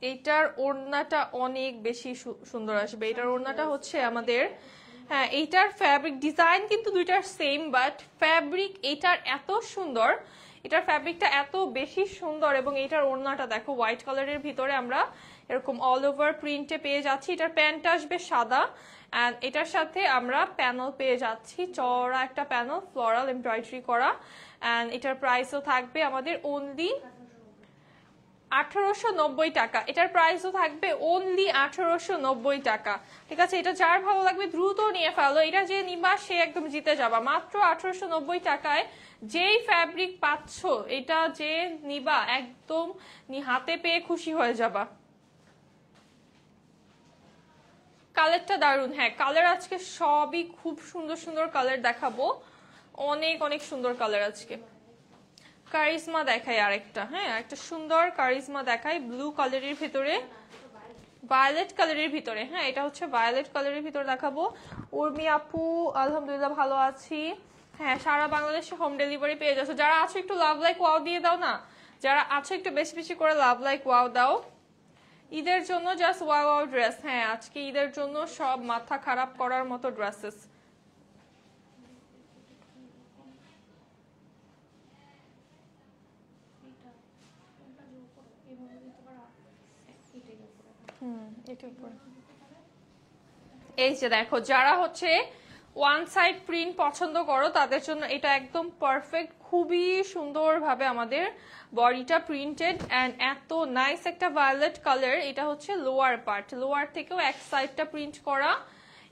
এইটার ওড়নাটা অনেক বেশি সুন্দর আসবে। এটার ওড়নাটা হচ্ছে আমাদের, হ্যাঁ এইটার ফ্যাব্রিক ডিজাইন কিন্তু দুইটার সেম, বাট ফ্যাব্রিক এইটার এত সুন্দর, এটার ফ্যাব্রিকটা এত বেশি সুন্দর। এবং এটার ওড়নাটা দেখো হোয়াইট কালারের ভিতরে আমরা এরকম অল ওভার প্রিন্টে পেয়ে যাচ্ছি। এটার প্যান্টটা আসবে সাদা, অ্যান্ড এটার সাথে আমরা প্যানেল পেয়ে যাচ্ছি, চওড়া একটা প্যানেল ফ্লোরাল এমব্রয়ডারি করা। অ্যান্ড এটার প্রাইসও থাকবে আমাদের অনলি 1890 টাকা। এটার প্রাইসও থাকবে অনলি 1890 টাকা। ঠিক আছে, এটা যার ভালো লাগবে দ্রুত নিয়ে ফেলো। এটা যে নিবা সে একদম জিতে যাবা। মাত্র 1890 টাকায় যেই ফ্যাব্রিক পাচ্ছ, এটা যে নিবা একদম হাতে পেয়ে খুশি হয়ে যাবা। কালারটা দারুন। হ্যাঁ, কালার আজকে সবই খুব সুন্দর সুন্দর কালার দেখাবো, অনেক অনেক সুন্দর কালার আজকে। কারিজমা দেখাই আরেকটা, হ্যাঁ একটা সুন্দর কারিজমা দেখাই ব্লু কালারের ভিতরে, ভায়োলেট কালারের ভিতরে। হ্যাঁ, এটা হচ্ছে ভায়োলেট কালারের ভিতরে দেখাবো। উর্মি আপু আলহামদুলিল্লাহ ভালো আছি। হ্যাঁ, সারা বাংলাদেশে হোম ডেলিভারি পেয়ে যাচ্ছে। যারা আছো একটু লাভ লাইক ওয়াও দিয়ে দাও না, যারা আছো একটু বেশি বেশি করে লাভ লাইক ওয়াও দাও। ঈদের জন্য জাস্ট ওয়াও ওয়াও ড্রেস। হ্যাঁ, আজকে ঈদের জন্য সব মাথা খারাপ করার মতো ড্রেসেস। এই যে দেখো, যারা হচ্ছে ওয়ান সাইড প্রিন্ট পছন্দ করো তাদের জন্য এটা একদম পারফেক্ট। খুবই সুন্দরভাবে আমাদের বডিটা প্রিন্টেড, অ্যান্ড এত নাইস একটা ভায়োলেট কালার। এটা হচ্ছে লোয়ার পার্ট, লোয়ার থেকেও এক সাইডটা প্রিন্ট করা।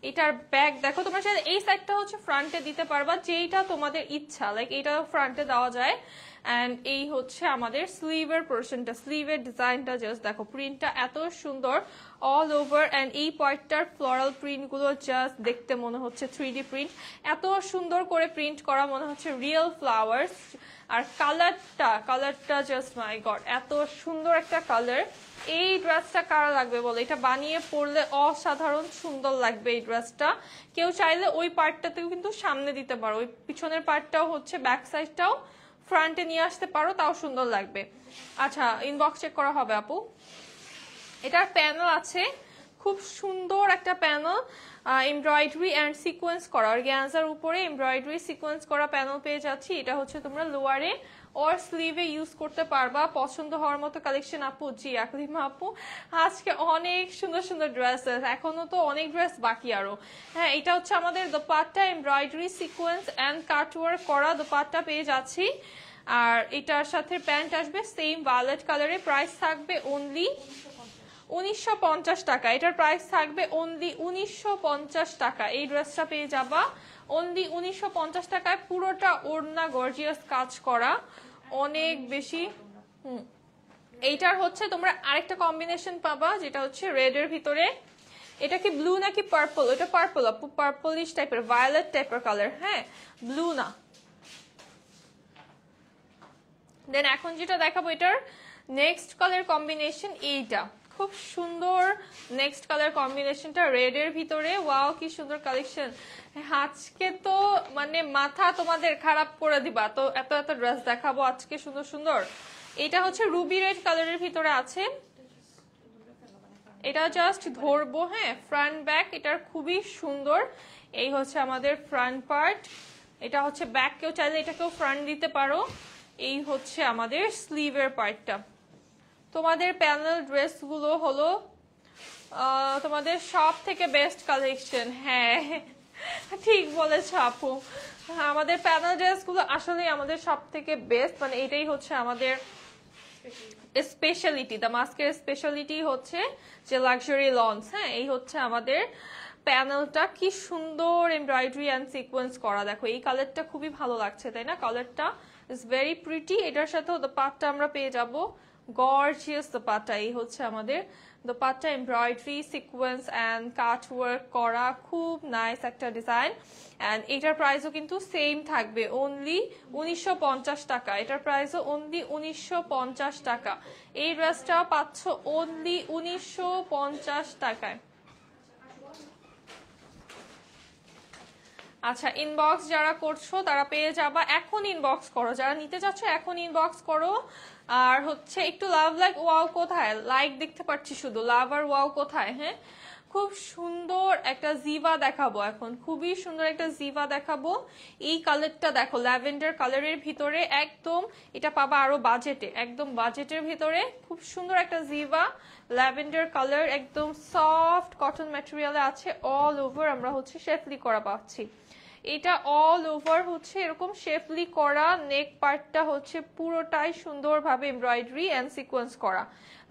এটার ব্যাক দেখো, তোমরা চাইলে এই সাইডটা হচ্ছে ফ্রন্টে দিতে পারবা, যেইটা তোমাদের ইচ্ছা, লাইক এইটাও ফ্রন্টে দেওয়া যায়। অ্যান্ড এই হচ্ছে আমাদের স্লিভের পোর্শনটা, স্লিভের ডিজাইনটা জাস্ট দেখো, প্রিন্টটা এত সুন্দর অল ওভার। অ্যান্ড এই পার্টটার ফ্লোরাল প্রিন্টগুলো জাস্ট দেখতে মনে হচ্ছে 3D প্রিন্ট, এত সুন্দর করে প্রিন্ট করা মনে হচ্ছে রিয়েল ফ্লাওয়ার্স। আর কালারটা জাস্ট মাই গড, এত সুন্দর একটা কালার। এই ড্রেসটা কারা লাগবে বলো, এটা বানিয়ে পরলে অসাধারণ সুন্দর লাগবে এই ড্রেসটা। কেউ চাইলে ওই পার্টটাতেও কিন্তু সামনে দিতে পারো, ওই পিছনের পার্টটাও হচ্ছে ব্যাক সাইডটাও ফ্রন্টে নিয়ে আসতে পারো, তাও সুন্দর লাগবে। আচ্ছা, ইনবক্স চেক করা হবে আপু। এটার প্যানেল আছে, খুব সুন্দর একটা প্যানেল, এমব্রয়ডারি অ্যান্ড সিকোয়েন্স করা, অর্গানজার উপরে এমব্রয়ডারি সিকোয়েন্স করা প্যানেল পেয়ে যাচ্ছি। এটা হচ্ছে তোমরা লোয়ারে ওর স্লিভে ইউজ করতে পারবা। পছন্দ হওয়ার মতো কালেকশন আপু। জি আকলিমা আপু, আজকে অনেক সুন্দর সুন্দর ড্রেসেস, এখনো তো অনেক ড্রেস বাকি আরো। হ্যাঁ, এটা হচ্ছে আমাদের dupatta, embroidery sequence and cutwork করা দোপাট্টা পেয়ে যাচ্ছি। আর এটার সাথে প্যান্ট আসবে সেম ভায়োলেট কালারে। প্রাইস থাকবে অনলি 1950 টাকা। এটার প্রাইস থাকবে অনলি 1950 টাকা। এই ড্রেসটা পেয়ে যাবা অনলি 1950 টাকায়। পুরোটা ওড়না গর্জিয়াস কাজ করা, অনেক বেশি। এইটার হচ্ছে তোমরা আরেকটা কম্বিনেশন পাবা, যেটা হচ্ছে রেড এর ভিতরে। এটা কি ব্লু নাকি পার্পল? এটা পার্পল আপু, পার্পলিশ টাইপের, ভায়োলেট টাইপের কালার। হ্যাঁ, ব্লু না। দেন এখন যেটা দেখাবো, এটার নেক্সট কালার কম্বিনেশন এইটা, খুব সুন্দর নেক্সট কালার কম্বিনেশনটা রেড এর ভিতরে। ওয়াও, কি সুন্দর কালেকশন। আজকে তো মানে মাথা তোমাদের খারাপ করে দিবা, তো এত এত ড্রেস দেখাবো আজকে সুন্দর সুন্দর। এটা হচ্ছে রুবি রেড কালারের ভিতরে আছে। এটা জাস্ট ধরবো। হ্যাঁ, ফ্রন্ট ব্যাক এটার খুবই সুন্দর। এই হচ্ছে আমাদের ফ্রন্ট পার্ট। এটা হচ্ছে ব্যাক, কেউ চাইলে এটাকেও ফ্রন্ট দিতে পারো। এই হচ্ছে আমাদের স্লিভের পার্টটা। তোমাদের প্যানেল ড্রেসগুলো হলো তোমাদের সব থেকে বেস্ট কালেকশন। হ্যাঁ, ঠিক বলেছ আপু, আমাদের প্যানেল ড্রেসগুলো আসলে আমাদের সব থেকে বেস্ট। মানে এটাই হচ্ছে আমাদের স্পেশালিটি, দামাস্কের স্পেশালিটি হচ্ছে যে লাক্সারি লঞ্চ। হ্যাঁ, এই হচ্ছে আমাদের প্যানেলটা, কি সুন্দর এমব্রয়ডারি অ্যান্ড সিকোয়েন্স করা। দেখো এই কালারটা খুবই ভালো লাগছে, তাই না? কালারটা ইজ ভেরি প্রিটি। এটার সাথেও দোপাট্টা আমরা পেয়ে যাব গর্জিয়াস দোপাট্টা। এই হচ্ছে আমাদের dupatta, embroidery sequence and cut work করা, খুব নাইস একটা ডিজাইন। অ্যান্ড এটার প্রাইসও কিন্তু সেম থাকবে অনলি 1950 টাকা। এটার প্রাইসও অনলি 1950 টাকা। এই ড্রেসটাও পাচ্ছ অনলি 1950 টাকায়। আচ্ছা, ইনবক্স যারা করছো তারা পেয়ে যাবা, এখন ইনবক্স করো। যারা নিতে চাচ্ছ এখন ইনবক্স করো। আর হচ্ছে একটু লাভ লাইক ওয়াও কোথায়, লাইক দেখতে পাচ্ছি শুধু, লাভ আর ওয়াও কোথায়? হ্যাঁ, খুব সুন্দর একটা জিভা দেখাবো এখন, খুবই সুন্দর একটা জিভা দেখাবো। এই কালারটা দেখো, ল্যাভেন্ডার কালারের ভিতরে একদম, এটা পাবা আরো বাজেটে, একদম বাজেটের ভিতরে। খুব সুন্দর একটা জিভা ল্যাভেন্ডার কালার, একদম সফট কটন ম্যাটেরিয়ালে আছে। অল ওভার আমরা হচ্ছে শেফলি করা পাচ্ছি। এটা অল ওভার হচ্ছে এরকম শেফলি করা। নেক পার্টটা হচ্ছে পুরোটাই সুন্দরভাবে এমব্রয়ডারি এন্ড সিকোয়েন্স করা।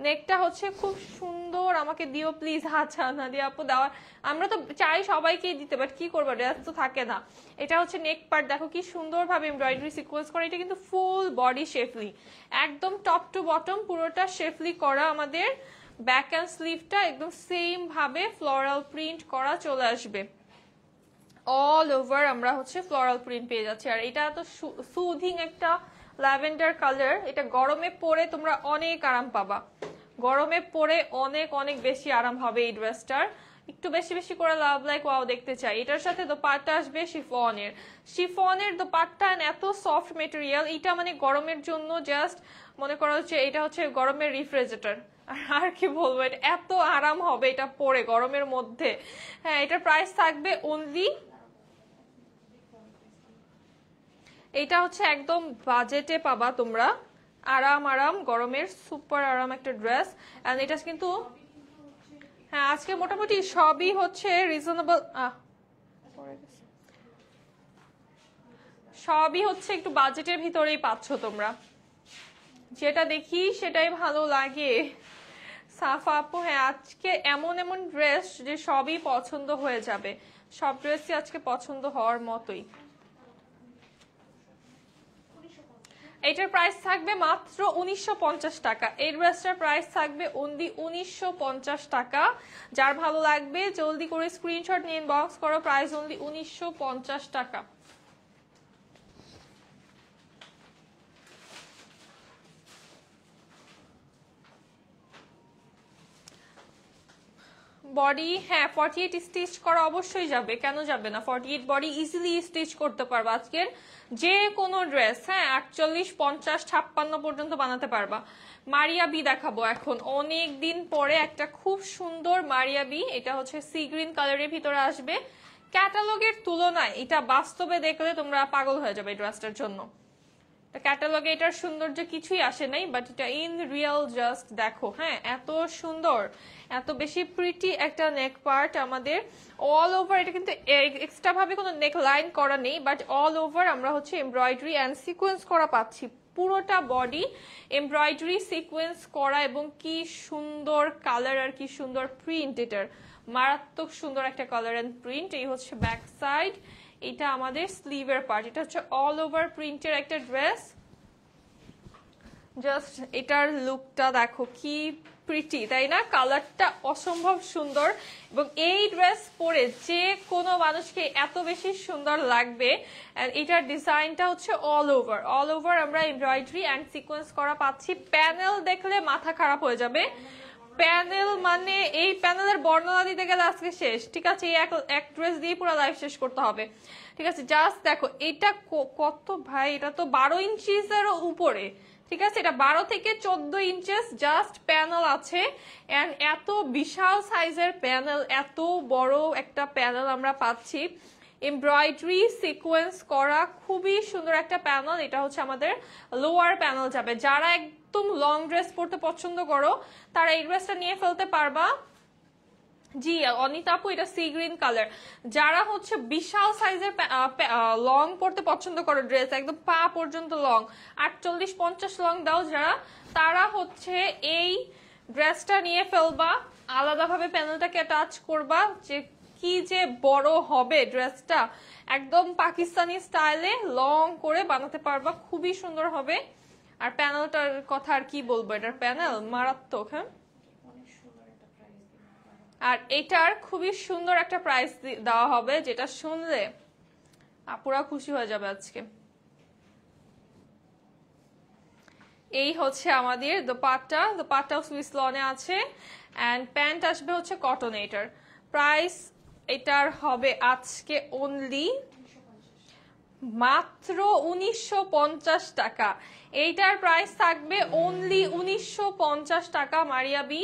নেকটা হচ্ছে খুব সুন্দর। আমাকে দিও প্লিজ। আচ্ছা না দিয়ে আপু দেওয়া, আমরা তো চাই সবাইকেই দিতে, বাট কি করবো, ড্রেস তো থাকে না। এটা হচ্ছে নেক পার্ট, দেখো কি সুন্দরভাবে এমব্রয়ডারি সিকোয়েন্স করা। এটা কিন্তু ফুল বডি শেফলি, একদম টপ টু বটম পুরোটা শেফলি করা। আমাদের ব্যাক অ্যান্ড স্লিভটা একদম সেম ভাবে ফ্লোরাল প্রিন্ট করা চলে আসবে। অল ওভার আমরা হচ্ছে ফ্লোরাল প্রিন্ট পেয়ে যাচ্ছি। আর এটা তো সুদিং একটা ল্যাভেন্ডার কালার। এটা গরমে পরে তোমরা অনেক আরাম পাবা, গরমে পরে অনেক অনেক বেশি আরাম হবে এই ড্রেসটার। একটু বেশি বেশি করে লাভ লাইক ওয়াও দেখতে চাই। এটার সাথে দোপাট্টা আসবে শিফনের। শিফনের দোপাট্টা এত সফট মেটেরিয়াল, এটা মানে গরমের জন্য জাস্ট মনে করা হচ্ছে এটা হচ্ছে গরমের রিফ্রিজারেটর। আর কি বলবো, এটা এত আরাম হবে এটা পরে গরমের মধ্যে। হ্যাঁ, এটার প্রাইস থাকবে অনলি, এটা হচ্ছে একদম বাজেটে পাবা তোমরা, আরাম আরাম গরমের সুপার আরাম একটা ড্রেস। এন্ড এটা কিন্তু হ্যাঁ আজকে মোটামুটি সবই হচ্ছে রিজনেবল, সবই হচ্ছে একটু বাজেটের ভিতরেই পাচ্ছ তোমরা। যেটা দেখি সেটাই ভালো লাগে। সাফা আপু, হ্যাঁ আজকে এমন এমন ড্রেস যে সবই পছন্দ হয়ে যাবে, সব ড্রেসই আজকে পছন্দ হওয়ার মতোই। এটার প্রাইস থাকবে মাত্র 1950 টাকা। এই ড্রেসটার প্রাইস থাকবে অনলি 1950 টাকা। যার ভালো লাগবে জলদি করে স্ক্রিনশট নিয়ে ইনবক্স করো। প্রাইস অনলি 1950 টাকা। বডি, হ্যাঁ 48 স্টিচ করা অবশ্যই যাবে, কেন যাবে না? 48 বডি ইজিলি স্টিচ করতে পারবা আজকের যে কোনো ড্রেস। হ্যাঁ 48, 50, 56 পর্যন্ত বানাতে পারবা। মারিয়া বি দেখাবো এখন, অনেক দিন পরে একটা খুব সুন্দর মারিয়া বি। এটা হচ্ছে সি গ্রিন কালারের ভিতরে আসবে। ক্যাটালগের তুলনায় এটা বাস্তবে দেখলে তোমরা পাগল হয়ে যাবে এই ড্রেসটার জন্য। ক্যাটালগে এটার সৌন্দর্য কিছুই আসে নাই, বাট এটা ইন রিয়েল জাস্ট দেখো। হ্যাঁ এত সুন্দর, এত বেশি প্রিটি একটা নেক পার্ট আমাদের অল ওভার। এটা কিন্তু এক্সট্রা ভাবে কোনো নেক লাইন করা নেই, বাট অল ওভার আমরা হচ্ছে এমব্রয়ডারি অ্যান্ড সিকোয়েন্স করা পাচ্ছি। পুরোটা বডি এমব্রয়ডারি সিকোয়েন্স করা, এবং কি সুন্দর কালার আর কি সুন্দর প্রিন্ট। এটার মারাত্মক সুন্দর একটা কালার অ্যান্ড প্রিন্ট। এই হচ্ছে ব্যাক সাইড, এটা আমাদের স্লিভের পার্ট। এটা হচ্ছে অল ওভার প্রিন্টের একটা ড্রেস। জাস্ট এটার লুকটা দেখো কি প্রিটি, তাই না? কালারটা অসম্ভব সুন্দর, এবং এই ড্রেস পরে যে কোনো মানুষকে এত বেশি সুন্দর লাগবে। এটার ডিজাইনটা হচ্ছে অল ওভার আমরা এমব্রয়ডারি অ্যান্ড সিকোয়েন্স করা পাচ্ছি। প্যানেল দেখলে মাথা খারাপ হয়ে যাবে। প্যানেল মানে এই প্যানেলের বর্ণনা দিতে গেলে আজকে শেষ, ঠিক আছে? এই এক ড্রেস দিয়ে পুরো লাইফ শেষ করতে হবে, ঠিক আছে? জাস্ট দেখো এটা কত ভাই, এটা তো 12 ইঞ্চিসেরও উপরে, ঠিক আছে? এটা 12 থেকে 14 ইঞ্চেস জাস্ট প্যানেল আছে। এন্ড এত বিশাল সাইজের প্যানেল, এত বড় একটা প্যানেল আমরা পাচ্ছি। এমব্রয়ডারি সিকোয়েন্স করা খুবই সুন্দর একটা প্যানেল। এটা হচ্ছে আমাদের লোয়ার প্যানেল যাবে। যারা একদম লং ড্রেস পরতে পছন্দ করো তারা এই ড্রেসটা নিয়ে ফেলতে পারবা। জি অনিতা আপু, এটা সি গ্রিন কালার। যারা হচ্ছে বিশাল সাইজের লং পরতে পছন্দ করো, ড্রেস একদম পা পর্যন্ত লং, 48-50 লং দাও যারা, তারা হচ্ছে এই ড্রেসটা নিয়ে ফেলবা। আলাদাভাবে প্যানেলটাকে টাচ করবা, যে কি যে বড় হবে ড্রেসটা, একদম পাকিস্তানি স্টাইলে লং করে বানাতে পারবা, খুবই সুন্দর হবে। আর প্যানেলটার কথা আর কি বলবো, এটার প্যানেল মারাত্মক। হ্যাঁ আর এটার খুবই সুন্দর একটা প্রাইস দেওয়া হবে, যেটা শুনলে আপুরা খুশি হয়ে যাবে আজকে। এই হচ্ছে আমাদের দোপাট্টা সুইস লনে আছে, এন্ড প্যান্ট আসবে হচ্ছে কটন। এটার প্রাইস এটার হবে আজকে অনলি মাত্র 1950 টাকা। এইটার প্রাইস থাকবে অনলি 1950 টাকা। মারিয়া বি,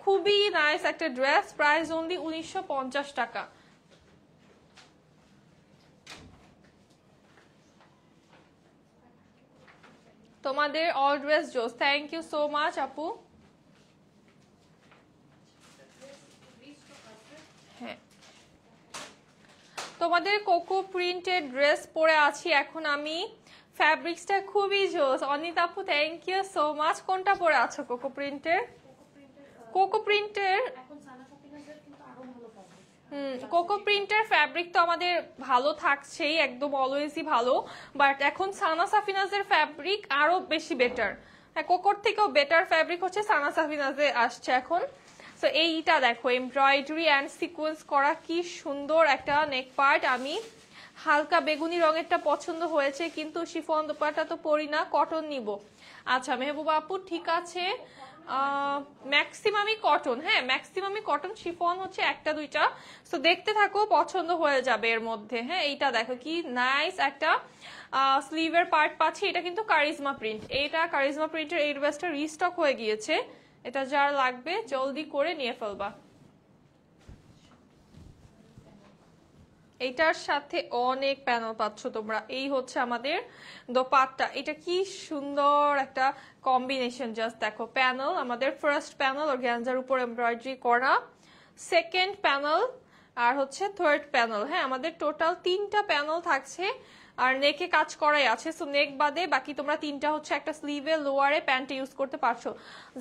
খুবই নাইস একটা ড্রেস, প্রাইস অনলি 1950 টাকা। তোমাদের অল ড্রেস জোস, থ্যাংক ইউ সো মাচ আপু। হ্যাঁ তোমাদের কোকো প্রিন্টেড ড্রেস পরে আছি এখন আমি। ফ্যাব্রিক্সটা খুবই জোস। অনিতা আপু থ্যাংক ইউ সো মাচ। কোনটা পরে আছো কোকো প্রিন্টের? কোকো প্রিন্টের কোকো প্রিন্টের ফ্যাব্রিক তো আমাদের ভালো থাকছেই, একদম অলওয়েজই ভালো, বাট এখন সানা সাফিনাজের ফ্যাব্রিক আরো বেশি বেটার। হ্যাঁ কোকোর থেকেও বেটার ফ্যাব্রিক হচ্ছে সানা সাফিনাজে আসছে এখন। সো এইটা দেখো এমব্রয়ডারি অ্যান্ড সিকোয়েন্স করা, কি সুন্দর একটা নেক পার্ট। আমি হালকা বেগুনি রঙেরটা পছন্দ হয়েছে, কিন্তু শিফন দোপাট্টা তো পরি না, কটন নিব। আচ্ছা মেহবুবা আপু ঠিক আছে, ম্যাক্সিমামই কটন। হ্যাঁ ম্যাক্সিমামই কটন, শিফন হচ্ছে একটা দুইটা। সো দেখতে থাকো, পছন্দ হয়ে যাবে এর মধ্যে। হ্যাঁ এইটা দেখো কি নাইস একটা স্লিভের পার্ট পাচ্ছি। এটা কিন্তু কারিজমা প্রিন্ট, এটা কারিজমা প্রিন্টের এই ড্রেসটা রিস্টক হয়ে গিয়েছে। এটা যার লাগবে জলদি করে নিয়ে ফেলবা। এইটার সাথে অনেক প্যানেল পাচ্ছ তোমরা। এই হচ্ছে আমাদের দোপাট্টা, এটা কি সুন্দর একটা কম্বিনেশন, জাস্ট দেখো। প্যানেল আমাদের ফার্স্ট প্যানেল অর্গানজার উপর এমব্রয়ডারি করা, সেকেন্ড প্যানেল আর হচ্ছে থার্ড প্যানেল। হ্যাঁ আমাদের টোটাল 3টা প্যানেল থাকছে, আর নেকে কাজ করাই আছে। সো নেক বাদে বাকি তোমরা 3টা হচ্ছে একটা স্লিভে লোয়ারে প্যান্টে ইউজ করতে পারছো।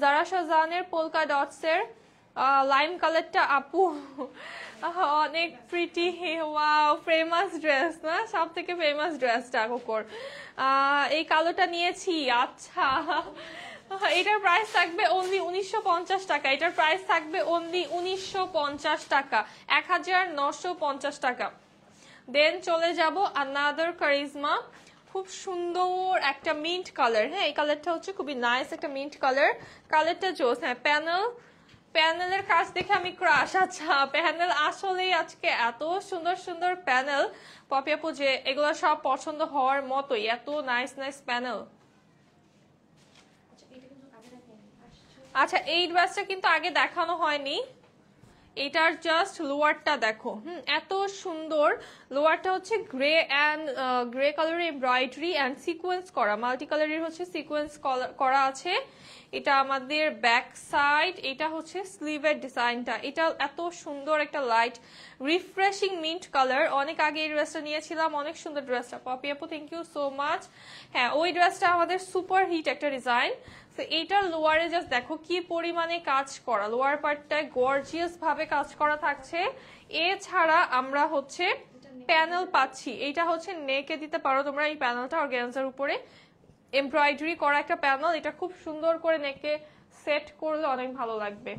যারা শাহজাহানের পোলকা ডটস এর লাইম কালারটা আপু অনেক প্রিটি, ওয়াও ফেমাস ড্রেস না, সব থেকে ফেমাস ড্রেসটা কোকোর। এই কালোটা নিয়েছি। আচ্ছা এটার প্রাইস থাকবে অনলি 1950 টাকা। এটার প্রাইস থাকবে অনলি 1950 টাকা, 1950 টাকা। দেন চলে যাব আনাদার কারিজমা, খুব সুন্দর একটা মিন্ট কালার। হ্যাঁ এই কালারটা হচ্ছে খুবই নাইস একটা মিন্ট কালার, কালারটা জোস। হ্যাঁ প্যানেল প্যানেলের কাজ দেখে আমি ক্রাশ। আচ্ছা, প্যানেল আসলেই আজকে এত সুন্দর সুন্দর প্যানেল পপি আপু, যে এগুলো সব পছন্দ হওয়ার মতোই, এত নাইস নাইস প্যানেল। আচ্ছা, এই ড্রেসটা কিন্তু আগে দেখানো হয়নি, এটার জাস্ট লোয়ারটা দেখো। এত সুন্দর লোয়ারটা হচ্ছে গ্রে কালারের এমব্রয়ডারি অ্যান্ড সিকোয়েন্স করা, মাল্টি কালারের হচ্ছে সিকোয়েন্স করা আছে। এটা আমাদের ব্যাক সাইড, এটা হচ্ছে স্লিভের ডিজাইনটা। এটা এত সুন্দর একটা লাইট রিফ্রেশিং মিন্ট কালার। অনেক আগে এই ড্রেসটা নিয়েছিলাম, অনেক সুন্দর ড্রেসটা। পপি আপু থ্যাংক ইউ সো মাচ। হ্যাঁ, ওই ড্রেসটা আমাদের সুপার হিট একটা ডিজাইন। তো এইটার লোয়ারে জাস্ট দেখো কি পরিমাণে কাজ করা, লোয়ার পার্টটায় গর্জিয়াস ভাবে কাজ করা থাকছে। এছাড়া আমরা হচ্ছে প্যানেল পাচ্ছি, এইটা হচ্ছে নেকে দিতে পারো তোমরা এই প্যানেলটা, অর্গানজার উপরে এমব্রয়ডারি করা একটা প্যানেল। এটা খুব সুন্দর করে নেকে সেট করলে অনেক ভালো লাগবে।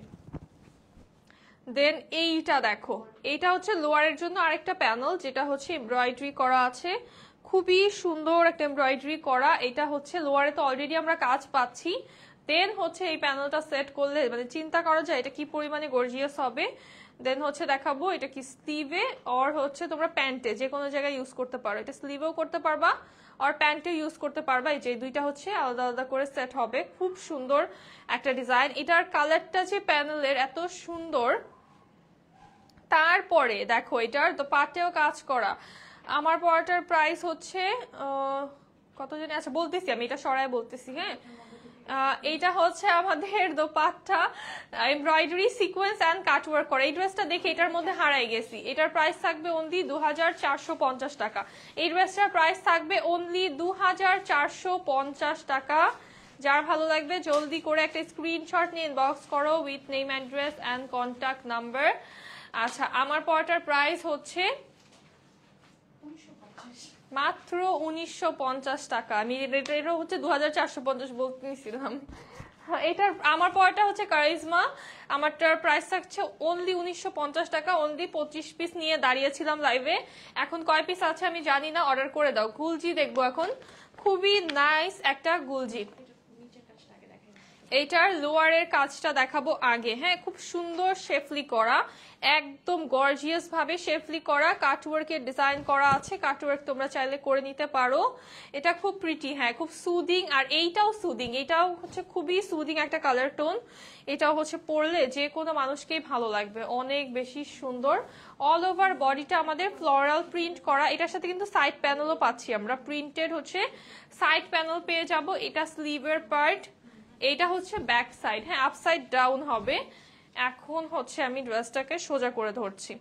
দেন এইটা দেখো, এইটা হচ্ছে লোয়ারের জন্য আরেকটা প্যানেল, যেটা হচ্ছে এমব্রয়ডারি করা আছে, খুবই সুন্দর একটা এমব্রয়ডারি করা। এটা হচ্ছে লোয়ারে তো অলরেডি আমরা কাজ পাচ্ছি, দেন হচ্ছে এই প্যানেলটা সেট করলে মানে চিন্তা করা যায় এটা কি পরিমাণে গর্জিয়াস হবে। দেন হচ্ছে দেখাবো এটা কি স্লিভে আর হচ্ছে তোমরা প্যান্টে যে কোনো জায়গায় ইউজ করতে পারো, এটা স্লিভেও করতে পারবা আর প্যান্টে ইউজ করতে পারবা। এই যে দুইটা হচ্ছে আলাদা আলাদা করে সেট হবে, খুব সুন্দর একটা ডিজাইন। এটার কালারটা যে প্যানেলের এত সুন্দর। তারপরে দেখো এটার তো পাটেও কাজ করা। আমার পড়াটার প্রাইস হচ্ছে কত জানি, আচ্ছা বলতেছি আমি, এটা সরাই বলতেছি। হ্যাঁ, এইটা হচ্ছে আমাদের dupatta embroidery sequence and cutwork করা। এই ড্রেসটা দেখে এটার মধ্যে হারাই গেছি। এটার প্রাইস থাকবে অনলি 2450 টাকা। এই ড্রেসটার প্রাইস থাকবে অনলি 2450 টাকা। যার ভালো লাগবে জলদি করে একটা স্ক্রিনশট নিয়ে ইনবক্স করো with name address and contact number. আচ্ছা, আমার পড়াটার প্রাইস হচ্ছে মাত্র 1950 টাকা। আমি এটা হচ্ছে 2450 বলতে নিছিলাম। এটার আমার পড়াটা হচ্ছে কারিজমা, আমারটার প্রাইস থাকছে অনলি 1950 টাকা। অনলি 25 পিস নিয়ে দাঁড়িয়েছিলাম লাইভে, এখন কয় পিস আছে আমি জানি না, অর্ডার করে দাও। গুলজি দেখবো এখন, খুবই নাইস একটা গুলজি। এইটার লোয়ারের কাজটা দেখাবো আগে। হ্যাঁ, খুব সুন্দর শেফলি করা, একদম গর্জিয়াস ভাবে শেফলি করা, কাটওয়ার্কের ডিজাইন করা আছে। কাটওয়ার্ক তোমরা চাইলে করে নিতে পারো, এটা খুব প্রিটি। হ্যাঁ, খুব সুদিং। আর এইটাও সুদিং, এটাও হচ্ছে খুবই সুদিং একটা কালার টোন। এটাও হচ্ছে পরলে যে কোনো মানুষকেই ভালো লাগবে, অনেক বেশি সুন্দর। অল ওভার বডিটা আমাদের ফ্লোরাল প্রিন্ট করা। এটার সাথে কিন্তু সাইড প্যানেলও পাচ্ছি আমরা, প্রিন্টেড হচ্ছে সাইড প্যানেল পেয়ে যাব। এটা স্লিভের পার্ট, এইটা হচ্ছে ব্যাক সাইড। হ্যাঁ, আপসাইড ডাউন হবে। এখন হচ্ছে আমি ড্রেসটাকে সোজা করে ধরছি।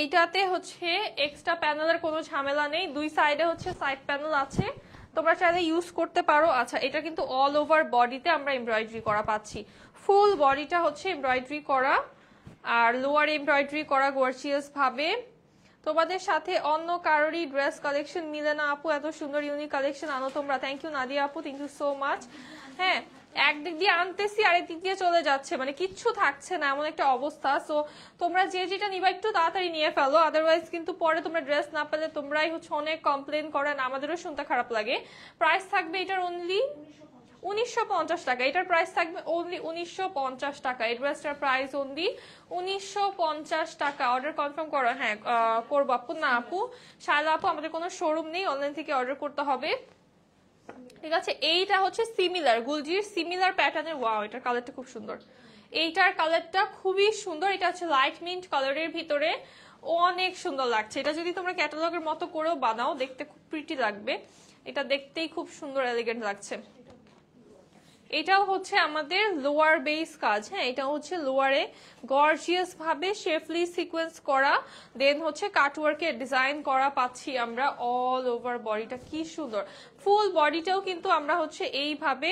এইটাতে হচ্ছে এক্সট্রা প্যানেলের কোনো ঝামেলা নেই, দুই সাইডে হচ্ছে সাইড প্যানেল আছে, তোমরা চাইলে ইউজ করতে পারো। আচ্ছা, এটা কিন্তু অল ওভার বডিতে আমরা এমব্রয়ডারি করা পাচ্ছি, ফুল বডিটা হচ্ছে এমব্রয়ডারি করা আর লোয়ার এমব্রয়ডারি করা গর্জিয়াস ভাবে। তোমাদের সাথে অন্য কারোরই ড্রেস কালেকশন মিলে না আপু, এত সুন্দর ইউনিক কালেকশন আনো তোমরা। থ্যাংক ইউ নাদিয়া আপু, থ্যাংক ইউ সো মাচ। হ্যাঁ, একদিক দিয়ে আনতেছি আরেক দিক দিয়ে চলে যাচ্ছে, মানে কিচ্ছু থাকছে না এমন একটা অবস্থা। সো তোমরা যে যেটা নিবা একটু তাড়াতাড়ি নিয়ে ফেলো, আদারওয়াইজ কিন্তু পরে তোমরা ড্রেস না পেলে তোমরাই হচ্ছে অনেক কমপ্লেন করেন, আমাদেরও শুনতে খারাপ লাগে। প্রাইস থাকবে এটার অনলি 1950 টাকা। এটার প্রাইস থাকবে অনলি 1950 টাকা। এই ড্রেসটার প্রাইস অনলি 1950 টাকা। অর্ডার কনফার্ম করো। হ্যাঁ, করবো আপু। না আপু, শায়লা আপু, আমাদের কোনো শোরুম নেই, অনলাইন থেকে অর্ডার করতে হবে। ঠিক আছে, এইটা হচ্ছে সিমিলার, গুলজির সিমিলার প্যাটার্নের। ওয়াও, এটার কালারটা খুব সুন্দর, এইটার কালারটা খুবই সুন্দর। এটা হচ্ছে লাইট মিন্ট কালারের ভিতরে, অনেক সুন্দর লাগছে। এটা যদি তোমরা ক্যাটালগের মতো করেও বানাও দেখতে খুব প্রিটি লাগবে, এটা দেখতেই খুব সুন্দর এলিগেন্ট লাগছে। এটাও হচ্ছে আমাদের লোয়ার বেস কাজ। হ্যাঁ, এটা হচ্ছে লোয়ারে গর্জিয়াস ভাবে শেফলি সিকোয়েন্স করা, দেন হচ্ছে কাটওয়ার্কের ডিজাইন করা পাচ্ছি আমরা অল ওভার বডিটা। কি সুন্দর, ফুল বডিটাও কিন্তু আমরা হচ্ছে এইভাবে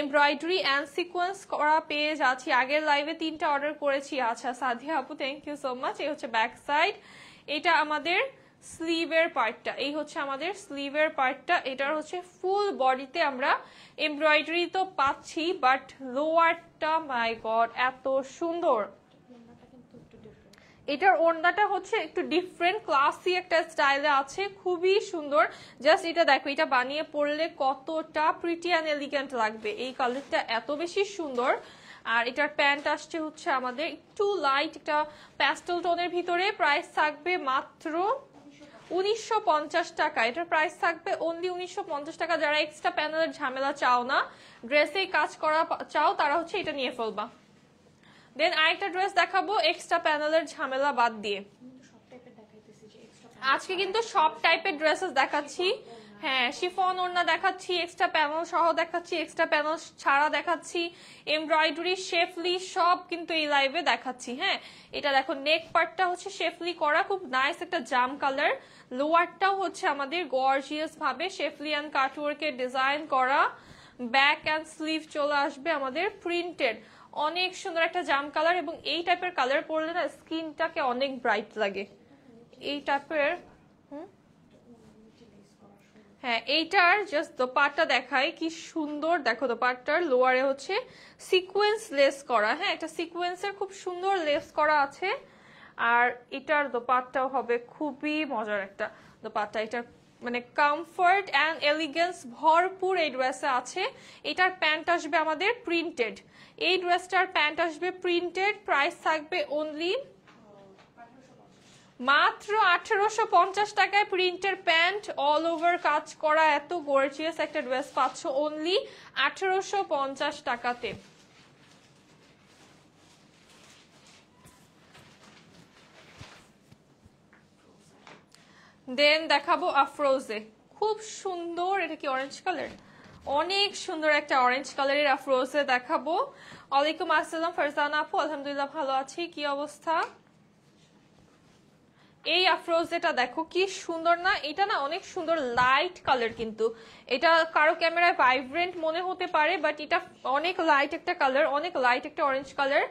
এমব্রয়ডারি অ্যান্ড সিকোয়েন্স করা পেয়ে যাচ্ছি। আগের লাইভে 3টা অর্ডার করেছি। আচ্ছা সাদিয়া আপু, থ্যাংক ইউ সো মাচ। এই হচ্ছে ব্যাক সাইড, এটা আমাদের স্লিভের পার্টটা, এই হচ্ছে আমাদের স্লিভের পার্টটা। এটার হচ্ছে ফুল বডিতে আমরা এমব্রয়ডারি তো পাচ্ছি, বাট লোয়ারটা মাই গড এত সুন্দর। এটার ওড়নাটা হচ্ছে একটু ডিফারেন্ট ক্লাসি একটা স্টাইলে আছে, খুবই সুন্দর। জাস্ট এটা দেখো, এটা বানিয়ে পরলে কতটা প্রিটি অ্যান্ড এলিগেন্ট লাগবে। এই কালারটা এত বেশি সুন্দর। আর এটার প্যান্ট আসছে হচ্ছে আমাদের একটু লাইট একটা প্যাস্টেল টোনের ভিতরে। প্রাইস থাকবে মাত্র 1950 টাকা। এটার প্রাইস থাকবে অনলি 1950 টাকা। যারা এক্সট্রা প্যানেলের ঝামেলা চাও না, ড্রেসে কাজ করা চাও, তারা হচ্ছে এটা নিয়ে ফেলবা। দেন আরেকটা ড্রেস দেখাবো এক্সট্রা প্যানেলের ঝামেলা বাদ দিয়ে। আজকে কিন্তু সব টাইপের ড্রেসেস দেখাচ্ছি। হ্যাঁ, শিফন ওড়না দেখাচ্ছি, এক্সট্রা প্যানেল সহ দেখাচ্ছি, এক্সট্রা প্যানেল ছাড়া দেখাচ্ছি, এমব্রয়ডারি, শেফলি সব কিন্তু এই লাইভে দেখাচ্ছি। হ্যাঁ, এটা দেখো নেক পার্টটা হচ্ছে শেফলি করা, খুব নাইস একটা জাম কালার। লোয়ারটাও হচ্ছে আমাদের গর্জিয়াস ভাবে শেফলি অ্যান্ড কাটওয়ার্কের ডিজাইন করা। ব্যাক অ্যান্ড স্লিভ চলে আসবে আমাদের প্রিন্টেড। অনেক সুন্দর একটা জাম কালার, এবং এই টাইপের কালার পরলে না স্কিনটাকে অনেক ব্রাইট লাগে। এই টাইপের হ্যাঁ, এইটার জাস্ট দোপাট্টা দেখাই কি সুন্দর। দেখো দোপাট্টার লোয়ারে হচ্ছে সিকোয়েন্স লেস করা। হ্যাঁ, একটা সিকোয়েন্সের খুব সুন্দর লেস করা আছে। আর এটার দোপাট্টাও হবে খুবই মজার একটা দোপাট্টা। এটার মানে কমফর্ট অ্যান্ড এলিগেন্স ভরপুর এই ড্রেসে আছে। এটার প্যান্ট আসবে আমাদের প্রিন্টেড। এই ড্রেসটার প্যান্ট আসবে প্রিন্টেড। প্রাইস থাকবে অনলি মাত্র 1850 টাকায়। প্রিন্টের প্যান্ট অল ওভার কাজ করা এত গর্জিয়াস একটা ড্রেস পাচ্ছ অনলি 1850 টাকাতে। দেন দেখাবো আফরোজে, খুব সুন্দর। এটা কি অরেঞ্জ কালার? অনেক সুন্দর একটা অরেঞ্জ কালারের আফরোজে দেখাবো। ওয়ালাইকুম আসসালাম ফারজানা আপু, আলহামদুলিল্লাহ ভালো আছি, কি অবস্থা? এই আফরোজেটা দেখো কি সুন্দর না? এটা না অনেক সুন্দর লাইট কালার, কিন্তু এটা কারো ক্যামেরায় ভাইব্রেন্ট মনে হতে পারে, বাট এটা অনেক লাইট একটা কালার, অনেক লাইট একটা অরেঞ্জ কালার।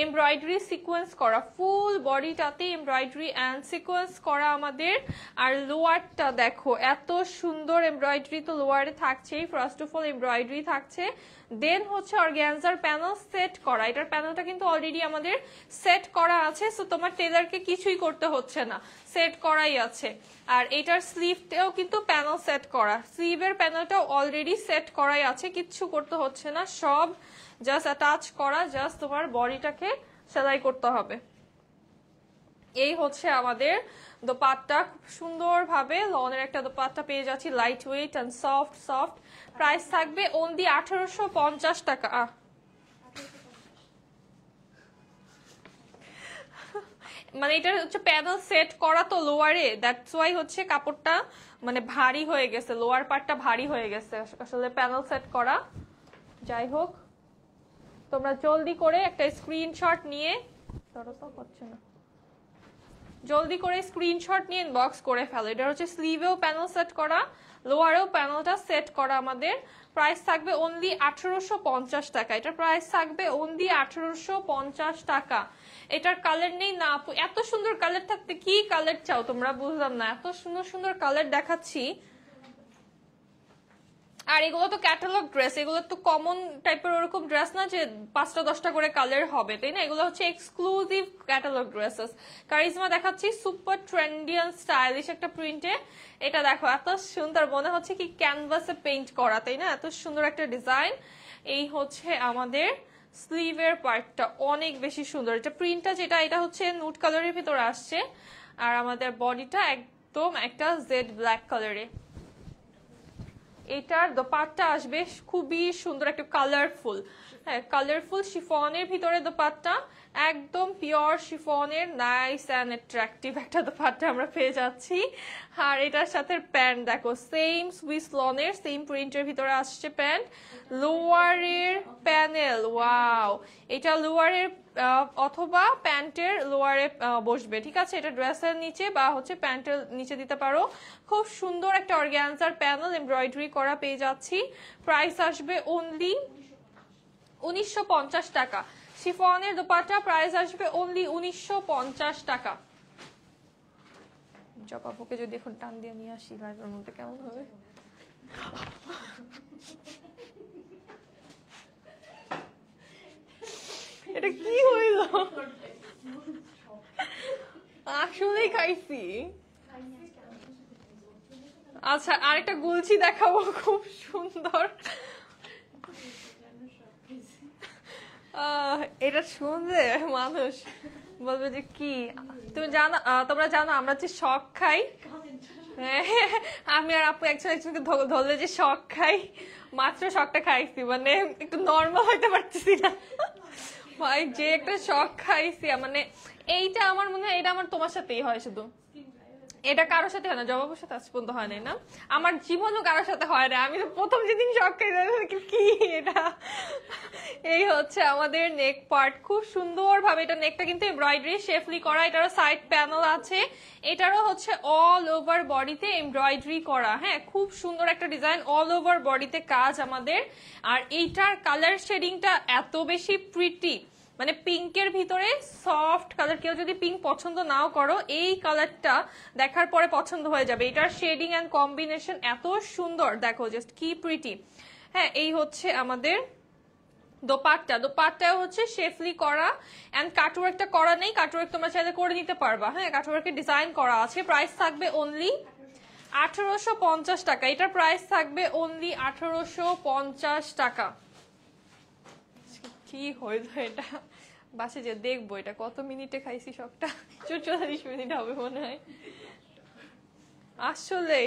এমব্রয়ডারি সিকোয়েন্স করা, ফুল বডিটাতে এমব্রয়ডারি অ্যান্ড সিকোয়েন্স করা আমাদের। আর লোয়ারটা দেখো এত সুন্দর এমব্রয়ডারি তো লোয়ারে থাকছেই, ফার্স্ট অফ অল এমব্রয়ডারি থাকছে। দেন হচ্ছে অর্গানজার প্যানেল সেট করা। এটার প্যানেলটা কিন্তু অলরেডি আমাদের সেট করা আছে, সো তোমার টেলারকে কিছুই করতে হচ্ছে না, সেট করাই আছে। আর এটার স্লিভটাও কিন্তু প্যানেল সেট করা, স্লিভের প্যানেলটাও অলরেডি সেট করাই আছে, কিচ্ছু করতে হচ্ছে না, সব জাস্ট অ্যাটাচ করা, জাস্ট তোমার বডিটাকে সেলাই করতে হবে। এই হচ্ছে আমাদের দোপাট্টা, খুব সুন্দর ভাবে লনের একটা দোপাট্টা পেয়ে যাচ্ছি, light weight and soft soft. Price থাকবে অনলি 1850 টাকা। মানে এটা হচ্ছে প্যানেল সেট করা তো লোয়ারে, দ্যাটস ওয়াই হচ্ছে কাপড়টা মানে ভারী হয়ে গেছে, লোয়ার পার্টটা ভারী হয়ে গেছে, আসলে প্যানেল সেট করা। যাই হোক, তোমরা জলদি করে একটা স্ক্রিনশট নিয়ে, ধরো তো হচ্ছে না, জলদি করে স্ক্রিনশট নিয়ে ইনবক্স করে ফেলো। এটা হচ্ছে স্লিভেও প্যানেল সেট করা, লোয়ারেও প্যানেলটা সেট করা আমাদের। প্রাইস থাকবে অনলি 1850 টাকা। এটার প্রাইস থাকবে অনলি 1850 টাকা। এটার কালার নেই না আপু? এত সুন্দর কালার থাকতে কি কালার চাও তোমরা, বুঝলাম না, এত সুন্দর সুন্দর কালার দেখাচ্ছি। আর এগুলো তো ক্যাটালগ ড্রেস, এগুলো তো কমন টাইপের ওরকম ড্রেস না যে 5টা 10টা করে কালার হবে, তাই না? এগুলো হচ্ছে এক্সক্লুসিভ ক্যাটালগ ড্রেসেস। কারিজমা দেখাচ্ছি সুপার ট্রেন্ডি এন্ড স্টাইলিশ একটা প্রিন্টে। এটা দেখো এত সুন্দর, মনে হচ্ছে কি ক্যানভাসে পেইন্ট করা, তাই না? এত সুন্দর একটা ডিজাইন। এই হচ্ছে আমাদের স্লিভের পার্টটা, অনেক বেশি সুন্দর। এটা প্রিন্টটা যেটা, এটা হচ্ছে নুড কালারের ভিতরে আসছে, আর আমাদের বডিটা একদম একটা জেড ব্ল্যাক কালারে। এটার দোপাট্টা আসবে খুবই সুন্দর একটা কালারফুল, হ্যাঁ কালারফুল শিফনের ভিতরে দোপাট্টা, একদম পিওর শিফনের নাইস অ্যান্ড অ্যাট্রাকটিভ একটা দোপাট্টা আমরা পেয়ে যাচ্ছি। আর এটার সাথে প্যান্ট দেখো সেম সুইস লনের সেম প্রিন্টের ভিতরে আসছে প্যান্ট। লোয়ারের প্যানেল, ওয়াও, এটা লোয়ারের অথবা প্যান্টের লোয়ারে বসবে, ঠিক আছে? এটা ড্রেসের নিচে বা হচ্ছে প্যান্টের নিচে দিতে পারো। খুব সুন্দর একটা অর্গানজার প্যানেল এমব্রয়ডারি করা পেয়ে যাচ্ছি। প্রাইস আসবে অনলি 1950 টাকা। শিফনের দোপাট্টা প্রাইস আসবে অনলি 1950 টাকা। জবাবকে যদি এখন টান দিয়ে নিয়ে আসি লাইভের মধ্যে কেমন হবে? এটা কি হইল? আসলেই খাইছি। আচ্ছা আরেকটা গুলছি দেখাবো, খুব সুন্দর। এটা শুনলে মানুষ বলবে যে কি, তুমি জানো, তোমরা জানো আমরা যে শখ খাই। আমি আর আপু একজন একজনকে ধরলে যে শখ খাই, মাত্র শখটা খাইছি, মানে একটু নর্মাল হইতে পারতেছি না ভাই, যে একটা শখ খাইছি। মানে এইটা আমার মনে হয় এটা আমার তোমার সাথেই হয় শুধু, এটা কারোর সাথে হয় না, জবাবের সাথে আজ পর্যন্ত হয় নাই না, আমার জীবনও কারোর সাথে হয় না। আমি তো প্রথম যেদিন শখ খাই কি এটা। এই হচ্ছে আমাদের নেক পার্ট, খুব সুন্দর ভাবে এটা নেকটা কিন্তু এমব্রয়ডারি শেফলি করা, এটারও সাইড প্যানেল আছে, এটারও হচ্ছে অল ওভার বডিতে এমব্রয়ডারি করা। হ্যাঁ, খুব সুন্দর একটা ডিজাইন, অল ওভার বডিতে কাজ আমাদের। আর এইটার কালার শেডিংটা এত বেশি প্রিটি, মানে পিঙ্কের ভিতরে সফট কালার, কেউ যদি পিঙ্ক পছন্দ নাও করো এই কালারটা দেখার পরে পছন্দ হয়ে যাবে। এটার শেডিং এন্ড কম্বিনেশন এত সুন্দর, দেখো জাস্ট কি প্রিটি। হ্যাঁ, এই হচ্ছে আমাদের দোপাট্টাও হচ্ছে শেফলি করা এন্ড কাটওয়ার্কটা করা নেই, কাটওয়ার্ক তোমরা চাইলে করে নিতে পারবা। হ্যাঁ, কাটওয়ার্কের ডিজাইন করা আছে। প্রাইস থাকবে অনলি 1850 টাকা, এটার প্রাইস থাকবে অনলি 1850 টাকা। কি হইল এটা, বাসে যে দেখবো এটা কত মিনিটে খাইছি সবটা, 44 মিনিট হবে মনে হয়। আসলে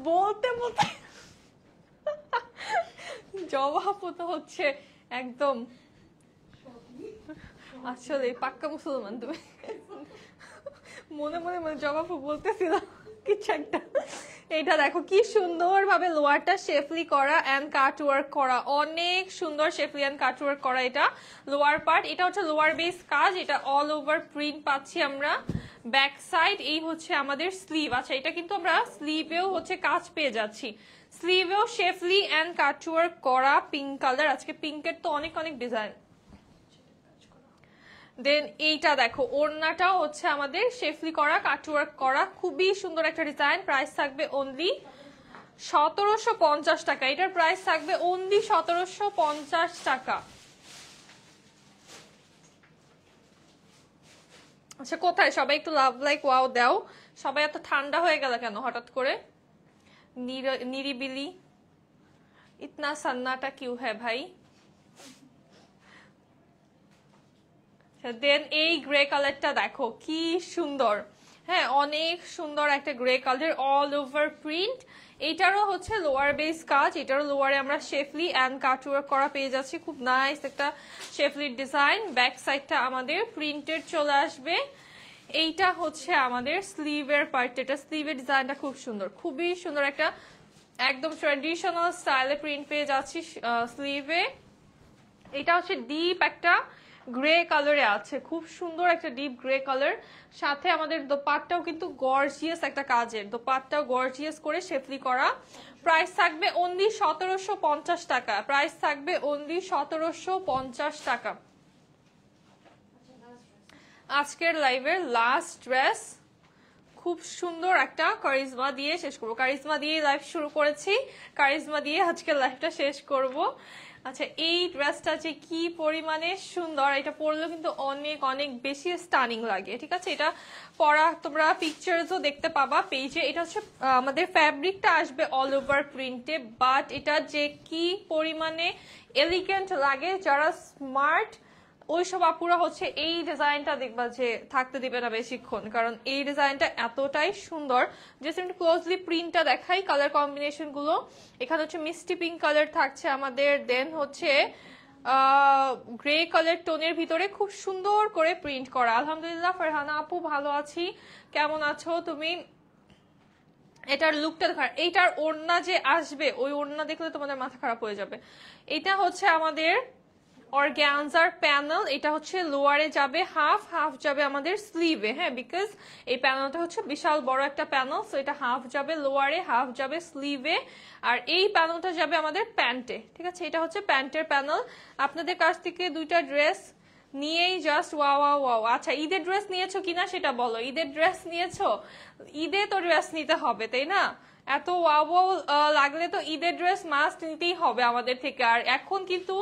বলতে বলতে জবাব তো হচ্ছে একদম, আসলে পাক্কা মুসলমান তুমি। মনে মনে মনে জবাব বলতেছিল কিছু একটা। এটা দেখো কি সুন্দর ভাবে লোয়ারটা শেফলি করা এন্ড কাট ওয়ার্ক করা, অনেক সুন্দর শেফলি এন্ড কাট ওয়ার্ক করা। এটা লোয়ার পার্ট, এটা হচ্ছে লোয়ার বেস কাজ, এটা অল ওভার প্রিন্ট পাচ্ছি আমরা। ব্যাক সাইড এই হচ্ছে আমাদের স্লিভ। আচ্ছা, এটা কিন্তু আমরা স্লিভেও হচ্ছে কাজ পেয়ে যাচ্ছি, স্লিভেও শেফলি এন্ড কাট ওয়ার্ক করা, পিঙ্ক কালার। আজকে পিঙ্কের তো অনেক অনেক ডিজাইন। দেন এইটা দেখো, ওড়নাটাও হচ্ছে আমাদের শেফলি করা, কাটওয়ার্ক করা, খুবই সুন্দর একটা ডিজাইন। প্রাইস থাকবে অনলি 1750 টাকা, এটার প্রাইস থাকবে অনলি 1750 টাকা। আচ্ছা, কোথায় সবাই একটু লাভ লাইক ওয়াও দাও। সবাই এত ঠান্ডা হয়ে গেল কেন হঠাৎ করে, নিরিবিলি, ইতনা সন্নাটা কিউ হ্যায় ভাই। দেন এই গ্রে কালারটা দেখো কি সুন্দর। হ্যাঁ, অনেক সুন্দর একটা grey colour, all over print. এটারও হচ্ছে লোয়ার বেস কাজ, এটারও লোয়ারে আমরা শেফলি এন্ড কাটওয়ার্ক করা পেয়ে যাচ্ছি, খুব নাইস একটা শেফলির ডিজাইন। ব্যাক সাইডটা আমাদের প্রিন্টেড চলে আসবে। এইটা হচ্ছে আমাদের স্লিভের পার্ট, এটা স্লিভের ডিজাইনটা খুব সুন্দর, খুবই সুন্দর একটা একদম ট্র্যাডিশনাল স্টাইলে প্রিন্ট পেয়ে যাচ্ছি স্লিভে। এটা হচ্ছে ডিপ একটা গ্রে কালারে আছে, খুব সুন্দর একটা ডিপ গ্রে কালার। সাথে আমাদের দোপাট্টাও কিন্তু গর্জিয়াস একটা কাজের, দোপাট্টাও গর্জিয়াস করে শেফলি করা। প্রাইস থাকবে অনলি 1750 টাকা, প্রাইস থাকবে অনলি 1750 টাকা। আজকের লাইভের লাস্ট ড্রেস, খুব সুন্দর একটা কারিজমা দিয়ে শেষ করবো। কারিজমা দিয়ে লাইভ শুরু করেছি, কারিজমা দিয়ে আজকের লাইভটা শেষ করব। আচ্ছা, এই ড্রেসটা যে কি পরিমাণে সুন্দর, এটা পরলেও কিন্তু অনেক অনেক বেশি স্টানিং লাগে। ঠিক আছে, এটা পরা তোমরা পিকচারসও দেখতে পাবা পেজে। এটা হচ্ছে আমাদের ফ্যাব্রিকটা আসবে অল ওভার প্রিন্টে, বাট এটা যে কি পরিমাণে এলিগেন্ট লাগে, যারা স্মার্ট ওইসব আপুরা হচ্ছে এই ডিজাইনটা দেখবা যে থাকতে দিবে না বেশিক্ষণ, কারণ এই ডিজাইনটা এতটাই সুন্দর। জাস্ট একটু ক্লোজলি প্রিন্টটা দেখাই, কালার কম্বিনেশন গুলো। এখানে হচ্ছে মিষ্টি পিঙ্ক কালার থাকছে আমাদের, দেন হচ্ছে গ্রে কালার টোনের ভিতরে খুব সুন্দর করে প্রিন্ট করা। আলহামদুলিল্লাহ ফারহানা আপু, ভালো আছি, কেমন আছো তুমি? এটার লুকটা দেখা, এইটার ওড়না যে আসবে, ওই ওড়না দেখলে তোমাদের মাথা খারাপ হয়ে যাবে। এটা হচ্ছে আমাদের অর্গ্যানজার প্যানেল, এটা হচ্ছে লোয়ারে যাবে হাফ, হাফ যাবে আমাদের স্লিভে। হ্যাঁ, বিকজ এই প্যানেলটা হচ্ছে বিশাল বড় একটা প্যানেল, সো এটা হাফ যাবে লোয়ারে, হাফ যাবে স্লিভে, আর এই প্যানেলটা যাবে আমাদের প্যান্টে। ঠিক আছে, এটা হচ্ছে প্যান্টের প্যানেল। আপনাদের কাছ থেকে দুইটা ড্রেস নিয়েই জাস্ট ওয়াও ওয়াও ওয়াও। আচ্ছা, ঈদের ড্রেস নিয়েছো কিনা সেটা বলো, ঈদের ড্রেস নিয়েছো? ঈদে তো ড্রেস নিতে হবে তাই না, এত ওয়াও ওয়াও লাগলে তো ঈদের ড্রেস মাস্ট নিতেই হবে আমাদের থেকে। আর এখন কিন্তু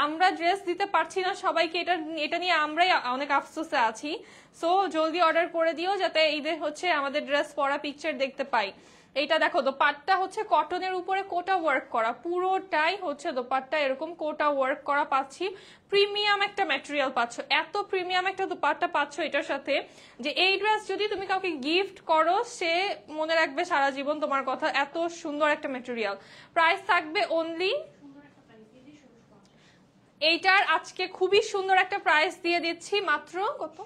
আমরা ড্রেস দিতে পারছি না সবাইকে, এটা নিয়ে আমরাই অনেক আফসোসে আছি। সো জলদি অর্ডার করে দিও যাতে ঈদের হচ্ছে আমাদের ড্রেস পরা পিকচার দেখতে পাই। এইটা দেখো দোপাট্টা হচ্ছে কটনের উপরে কোটা ওয়ার্ক করা, পুরোটাই হচ্ছে দোপাট্টা এরকম কোটা ওয়ার্ক করা পাচ্ছি। প্রিমিয়াম একটা ম্যাটেরিয়াল পাচ্ছ, এত প্রিমিয়াম একটা দোপাট্টা পাচ্ছ এটার সাথে যে এই ড্রেস যদি তুমি কাউকে গিফট করো সে মনে রাখবে সারা জীবন তোমার কথা। এত সুন্দর একটা ম্যাটেরিয়াল। প্রাইস থাকবে অনলি, এইটার আজকে খুবই সুন্দর একটা প্রাইস দিয়ে দিচ্ছি, মাত্র কত,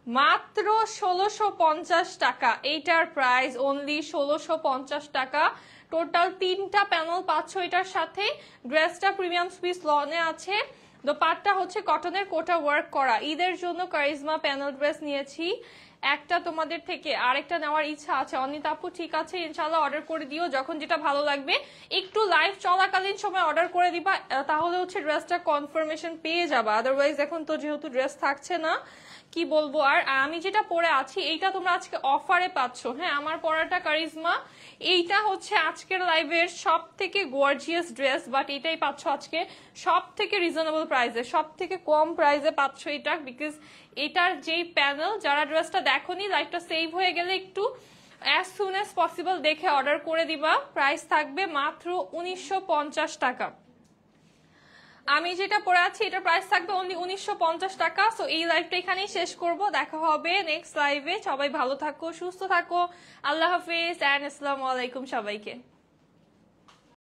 মাত্র 1650 টাকা। এইটার প্রাইস অনলি 1650 টাকা। টোটাল 3টা প্যানেল পাচ্ছ এটার সাথে। ড্রেসটা প্রিমিয়াম সুইস লনে আছে, দোপাট্টা হচ্ছে কটনের কোটা ওয়ার্ক করা। ঈদের জন্য কারিজমা প্যানেল ড্রেস নিয়েছি একটা, তোমাদের থেকে আরেকটা নেওয়ার ইচ্ছা আছে। অনিতা আপু ঠিক আছে ইনশাল্লাহ অর্ডার করে দিও, যখন যেটা ভালো লাগবে একটু লাইভ চলাকালীন সময় অর্ডার করে দিবা, তাহলে হচ্ছে ড্রেসটা কনফার্মেশন পেয়ে যাবা। আদারওয়াইজ এখন তো যেহেতু ড্রেস থাকছে না কি বলবো। আর আমি যেটা পরে আছি এইটা তোমরা আজকে অফারে পাচ্ছ। হ্যাঁ, আমার পরাটা কারিজমা, এইটা হচ্ছে আজকের লাইভের সব থেকে গর্জিয়াস ড্রেস, বাট এটাই পাচ্ছ আজকে সব থেকে রিজনেবল প্রাইসে, সব থেকে কম প্রাইসে পাচ্ছ এটা। বিকজ এটার যেই প্যানেল, যারা ড্রেসটা দেখোনি লাইভটা সেভ হয়ে গেলে একটু অ্যাজ সুন অ্যাজ পসিবল দেখে অর্ডার করে দিবা। প্রাইস থাকবে মাত্র 1950 টাকা। আমি যেটা পরে আছি এটা প্রাইস থাকবে অনলি 1950 টাকা। সো এই লাইভটা এখানেই শেষ করব, দেখা হবে নেক্সট লাইভে। সবাই ভালো থাকো, সুস্থ থাকো, আল্লাহ হাফিজ এন্ড আসসালামু আলাইকুম সবাইকে।